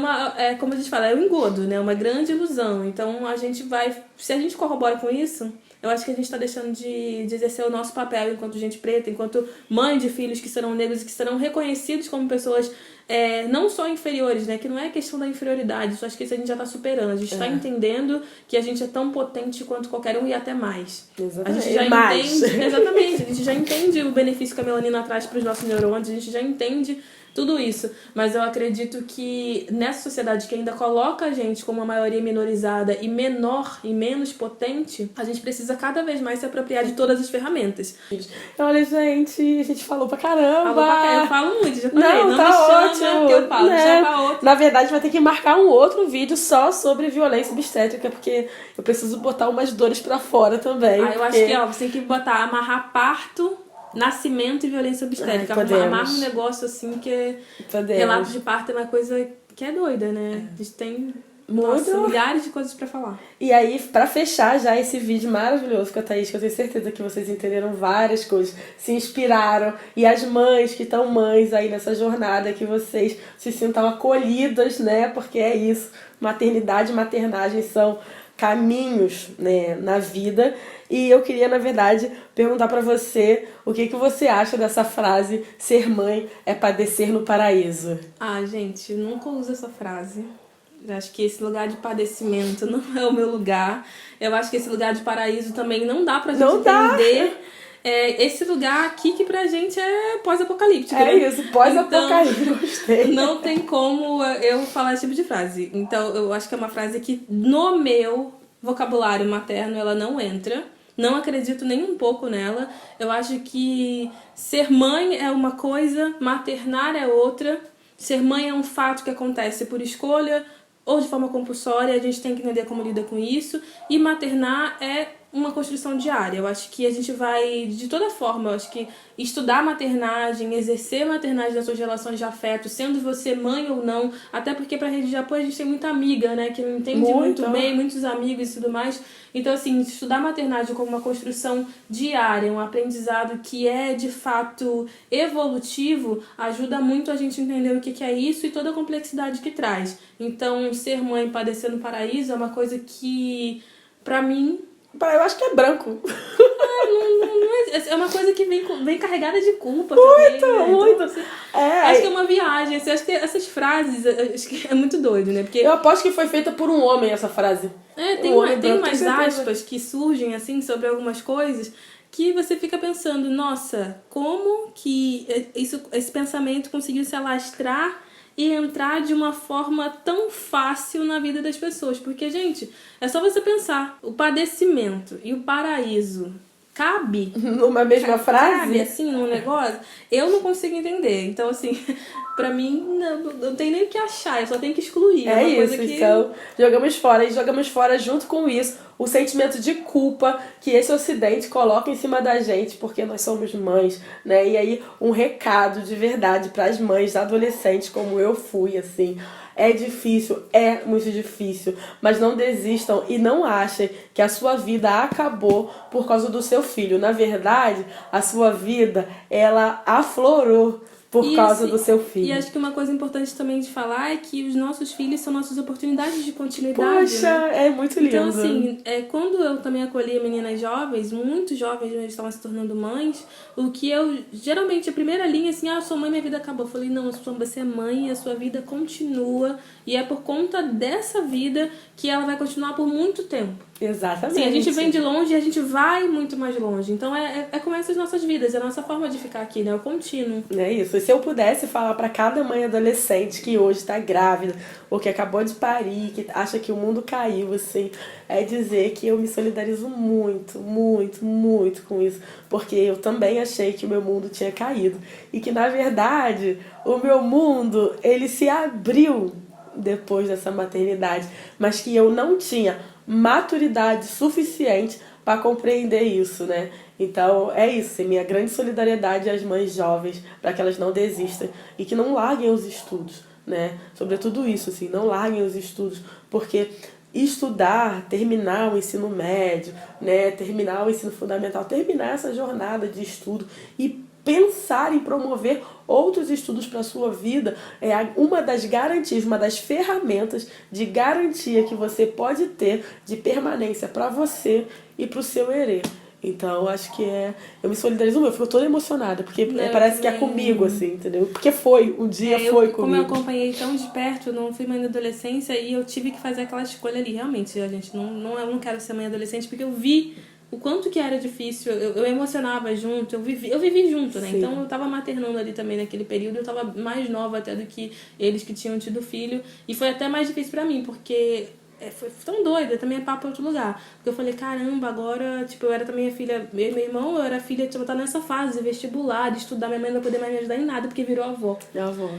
B: como a gente fala, é um engodo, né? Uma grande ilusão. Então, a gente vai... Se a gente corrobora com isso, eu acho que a gente está deixando de exercer o nosso papel enquanto gente preta, enquanto mãe de filhos que serão negros e que serão reconhecidos como pessoas não só inferiores, né? Que não é questão da inferioridade, isso acho que isso a gente já está superando. A gente está entendendo que a gente é tão potente quanto qualquer um e até mais.
A: Exatamente.
B: A gente já entende, exatamente, a gente já entende o benefício que a melanina traz para os nossos neurônios, a gente já entende tudo isso, mas eu acredito que nessa sociedade que ainda coloca a gente como uma maioria minorizada e menor e menos potente, a gente precisa cada vez mais se apropriar de todas as ferramentas.
A: Olha, gente, a gente falou pra caramba.
B: Eu falo muito, já falei.
A: Não
B: me
A: tá
B: chama
A: ótimo.
B: que eu falo, chama outro.
A: Na verdade, vai ter que marcar um outro vídeo só sobre violência obstétrica, porque eu preciso botar umas dores pra fora também.
B: Eu acho que você tem que amarrar parto, nascimento e violência obstétrica. Amarra um negócio assim que relato de parto é uma coisa que é doida, né? A gente tem milhares de coisas pra falar.
A: E aí, pra fechar já esse vídeo maravilhoso com a Thaís, que eu tenho certeza que vocês entenderam várias coisas, se inspiraram, e as mães que estão mães aí nessa jornada, que vocês se sintam acolhidas, né? Porque é isso, maternidade e maternagem são caminhos, né, na vida. E eu queria, na verdade, perguntar pra você o que você acha dessa frase: ser mãe é padecer no paraíso.
B: Gente, eu nunca uso essa frase. Eu acho que esse lugar de padecimento não é o meu lugar. Eu acho que esse lugar de paraíso também não dá pra gente entender. Esse lugar aqui que pra gente é pós-apocalíptico.
A: É isso, pós-apocalíptico.
B: Então, não tem como eu falar esse tipo de frase. Então, eu acho que é uma frase que no meu vocabulário materno ela não entra. Não acredito nem um pouco nela. Eu acho que ser mãe é uma coisa, maternar é outra. Ser mãe é um fato que acontece por escolha ou de forma compulsória, a gente tem que entender como lida com isso. E maternar é uma construção diária. Eu acho que a gente vai, de toda forma, eu acho que estudar maternagem, exercer maternagem nas suas relações de afeto, sendo você mãe ou não, até porque pra rede de apoio a gente tem muita amiga, né, que não entende muito bem, muitos amigos e tudo mais. Então, assim, estudar maternagem como uma construção diária, um aprendizado que é, de fato, evolutivo, ajuda muito a gente entender o que é isso e toda a complexidade que traz. Então, ser mãe padecer no paraíso é uma coisa que, pra mim...
A: Eu acho que é branco.
B: É uma coisa que vem carregada de culpa
A: muito,
B: também, né?
A: Muito,
B: então, assim, acho que é uma viagem. Assim, acho que essas frases, acho que é muito doido, né? Porque
A: eu aposto que foi feita por um homem essa frase.
B: Tem umas aspas que surgem, assim, sobre algumas coisas que você fica pensando, nossa, como que esse pensamento conseguiu se alastrar e entrar de uma forma tão fácil na vida das pessoas. Porque, gente, é só você pensar, o padecimento e o paraíso cabe
A: numa mesma frase?
B: Cabe, assim, num negócio? Eu não consigo entender. Então, assim, pra mim, não tem nem o que achar, eu só tenho que excluir.
A: É uma coisa que... então, jogamos fora. E jogamos fora, junto com isso, o sentimento de culpa que esse ocidente coloca em cima da gente, porque nós somos mães, né? E aí, um recado de verdade pras mães adolescentes, como eu fui, assim... É difícil, é muito difícil, mas não desistam e não achem que a sua vida acabou por causa do seu filho. Na verdade, a sua vida, ela aflorou por causa do seu filho.
B: E acho que uma coisa importante também de falar é que os nossos filhos são nossas oportunidades de continuidade.
A: Poxa,
B: né?
A: é muito lindo.
B: Então, assim, quando eu também acolhia meninas jovens, muito jovens, eles estavam se tornando mães, o que eu, geralmente, a primeira linha, assim, sou mãe, minha vida acabou. Eu falei, não, você é mãe e a sua vida continua, e é por conta dessa vida que ela vai continuar por muito tempo.
A: Exatamente.
B: Sim, a gente vem de longe e a gente vai muito mais longe. Então é como essas nossas vidas, é a nossa forma de ficar aqui, né? O contínuo.
A: É isso. E se eu pudesse falar para cada mãe adolescente que hoje está grávida ou que acabou de parir, que acha que o mundo caiu, assim, é dizer que eu me solidarizo muito, muito, muito com isso. Porque eu também achei que o meu mundo tinha caído. E que, na verdade, o meu mundo, ele se abriu depois dessa maternidade. Mas que eu não tinha maturidade suficiente para compreender isso, né? Então é isso, minha grande solidariedade às mães jovens, para que elas não desistam e que não larguem os estudos, né? Sobretudo isso, assim, não larguem os estudos, porque estudar, terminar o ensino médio, né? Terminar o ensino fundamental, terminar essa jornada de estudo e pensar em promover outros estudos para a sua vida é uma das garantias, uma das ferramentas de garantia que você pode ter de permanência para você e para o seu herê. Então, acho que eu me solidarizo, eu fico toda emocionada, porque parece que é comigo, assim, entendeu? Porque um dia foi comigo.
B: Como eu acompanhei tão de perto, eu não fui mãe da adolescência e eu tive que fazer aquela escolha ali. Realmente, a gente eu não quero ser mãe adolescente, porque eu vi o quanto que era difícil, eu emocionava junto, eu vivi junto, né? Sim. Então eu tava maternando ali também naquele período, eu tava mais nova até do que eles que tinham tido filho, e foi até mais difícil pra mim, porque foi tão doida, também é papo em outro lugar. Porque eu falei, caramba, agora, tipo, eu era também a filha, meu irmão, eu era filha, tipo, tá nessa fase, vestibular, de estudar, minha mãe não vai poder mais me ajudar em nada, porque virou avó.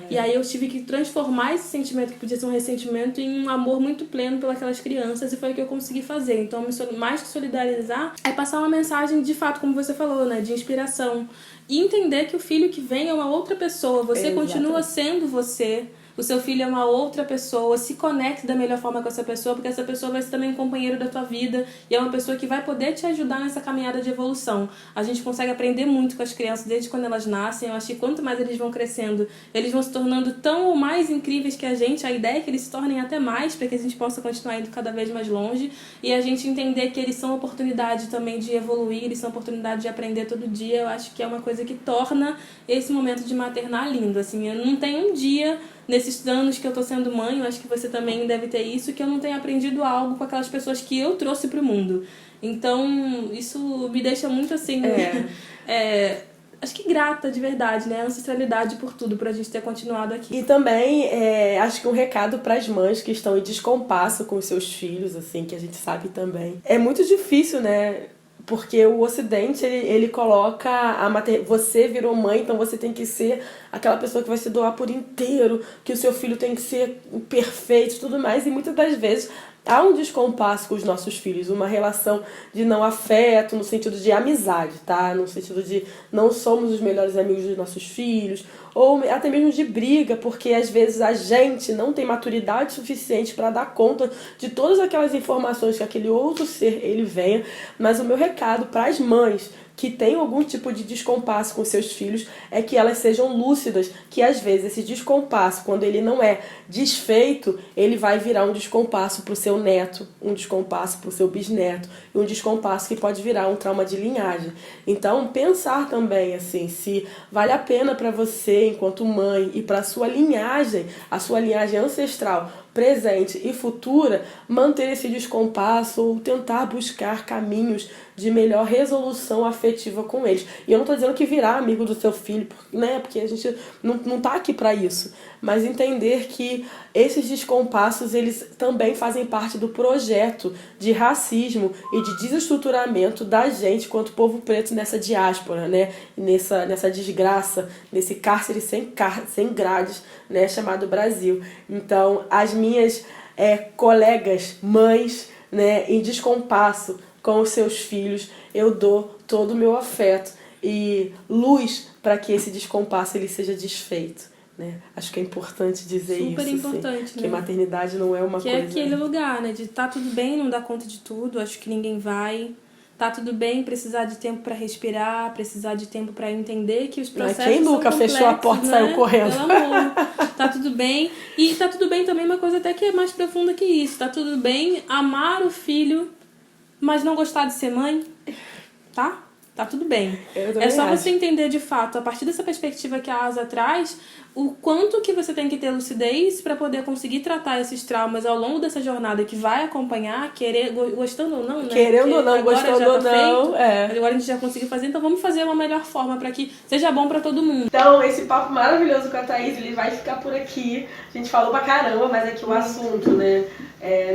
B: E aí eu tive que transformar esse sentimento, que podia ser um ressentimento, em um amor muito pleno pelas crianças, e foi o que eu consegui fazer. Então, mais que solidarizar, é passar uma mensagem, de fato, como você falou, né, de inspiração. E entender que o filho que vem é uma outra pessoa, você continua sendo você. O seu filho é uma outra pessoa, se conecte da melhor forma com essa pessoa, porque essa pessoa vai ser também um companheiro da tua vida e é uma pessoa que vai poder te ajudar nessa caminhada de evolução. A gente consegue aprender muito com as crianças desde quando elas nascem. Eu acho que quanto mais eles vão crescendo, eles vão se tornando tão ou mais incríveis que a gente. A ideia é que eles se tornem até mais, para que a gente possa continuar indo cada vez mais longe e a gente entender que eles são oportunidade também de evoluir, eles são oportunidade de aprender todo dia. Eu acho que é uma coisa que torna esse momento de maternar lindo. Assim, eu não tenho um dia nesses anos que eu tô sendo mãe, eu acho que você também deve ter isso, que eu não tenho aprendido algo com aquelas pessoas que eu trouxe pro mundo. Então, isso me deixa muito assim... acho que grata, de verdade, né? A ancestralidade por tudo, pra gente ter continuado aqui.
A: E também, acho que um recado pras mães que estão em descompasso com os seus filhos, assim, que a gente sabe também. É muito difícil, né? Porque o Ocidente, ele coloca você virou mãe, então você tem que ser aquela pessoa que vai se doar por inteiro, que o seu filho tem que ser perfeito e tudo mais. E muitas das vezes há um descompasso com os nossos filhos, uma relação de não afeto, no sentido de amizade, tá? No sentido de não somos os melhores amigos dos nossos filhos, ou até mesmo de briga, porque às vezes a gente não tem maturidade suficiente para dar conta de todas aquelas informações que aquele outro ser ele venha. Mas o meu recado para as mães que têm algum tipo de descompasso com seus filhos é que elas sejam lúcidas, que às vezes esse descompasso, quando ele não é desfeito, ele vai virar um descompasso para o seu neto, um descompasso para o seu bisneto, e um descompasso que pode virar um trauma de linhagem. Então, pensar também assim, se vale a pena para você, enquanto mãe, e para a sua linhagem ancestral, presente e futura, manter esse descompasso ou tentar buscar caminhos de melhor resolução afetiva com eles. E eu não estou dizendo que virar amigo do seu filho, né? Porque a gente não tá aqui para isso. Mas entender que esses descompassos, eles também fazem parte do projeto de racismo e de desestruturamento da gente quanto povo preto nessa diáspora, né? Nessa desgraça, nesse cárcere sem grades, né? Chamado Brasil. Então, as minhas colegas, mães, né? Em descompasso com os seus filhos, eu dou todo o meu afeto e luz para que esse descompasso ele seja desfeito, né? Acho que é importante dizer isso.
B: Super importante,
A: assim,
B: né?
A: Que maternidade não é uma coisa...
B: Que é aquele lugar, né? De tá tudo bem, não dá conta de tudo, acho que ninguém vai, Tá tudo bem precisar de tempo para respirar, precisar de tempo para entender que os processos
A: Quem nunca
B: são
A: fechou a porta e
B: né?
A: saiu correndo?
B: Pelo amor. Tá tudo bem. E tá tudo bem também uma coisa até que é mais profunda que isso. Tá tudo bem amar o filho, mas não gostar de ser mãe, tá? Tá tudo bem. É só você entender de fato, a partir dessa perspectiva que a Asa traz, o quanto que você tem que ter lucidez para poder conseguir tratar esses traumas ao longo dessa jornada que vai acompanhar, gostando ou não, né?
A: Querendo ou não, gostando ou não.
B: Agora a gente já conseguiu fazer, então vamos fazer uma melhor forma para que seja bom para todo mundo.
A: Então, esse papo maravilhoso com a Thaís, ele vai ficar por aqui. A gente falou pra caramba, mas é que o assunto, né,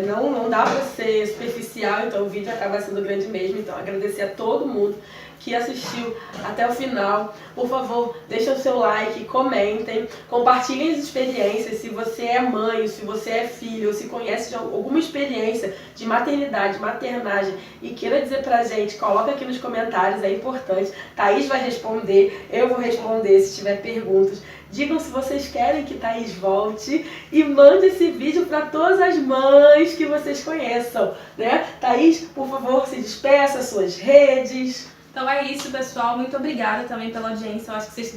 A: não dá pra ser superficial, então o vídeo acaba sendo grande mesmo. Então, agradecer a todo mundo que assistiu até o final. Por favor, deixa o seu like, comentem, compartilhem as experiências. Se você é mãe, se você é filho, ou se conhece de alguma experiência de maternidade, maternagem e queira dizer pra gente, coloca aqui nos comentários, é importante. Thaís vai responder, eu vou responder se tiver perguntas. Digam se vocês querem que Thaís volte e mande esse vídeo para todas as mães que vocês conheçam, né? Thaís, por favor, se despeça, suas redes.
B: Então é isso, pessoal. Muito obrigada também pela audiência. Eu acho que vocês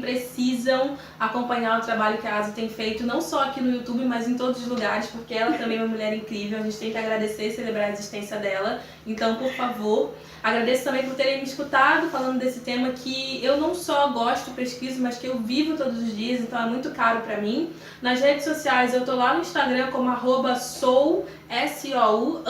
B: precisam acompanhar o trabalho que a Asa tem feito, não só aqui no YouTube, mas em todos os lugares, porque ela também é uma mulher incrível. A gente tem que agradecer e celebrar a existência dela. Então, por favor, agradeço também por terem me escutado falando desse tema que eu não só gosto, pesquiso, mas que eu vivo todos os dias, então é muito caro pra mim. Nas redes sociais, eu tô lá no Instagram como @sou, S-O-U,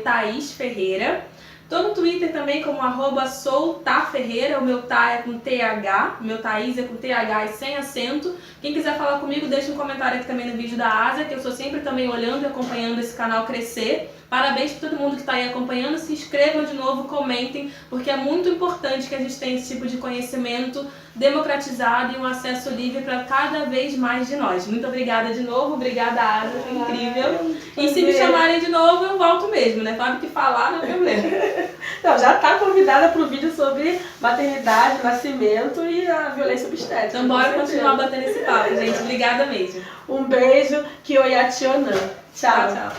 B: _Thaís Ferreira. Tô no Twitter também como @souTaFerreira, o meu Tá é com TH, o meu Thaís é com TH e sem acento. Quem quiser falar comigo, deixa um comentário aqui também no vídeo da Asa, que eu estou sempre também olhando e acompanhando esse canal crescer. Parabéns para todo mundo que está aí acompanhando, se inscrevam de novo, comentem, porque é muito importante que a gente tenha esse tipo de conhecimento democratizado e um acesso livre para cada vez mais de nós. Muito obrigada de novo, obrigada Asa, foi incrível. E se me chamarem de novo, eu volto mesmo, né? Sabe que falar não é problema.
A: Não, já está convidada para o vídeo sobre maternidade, nascimento e a violência obstétrica.
B: Então bora continuar batendo esse papo, gente. Obrigada mesmo.
A: Um beijo, Kyoyationan. Tchau,
B: tchau.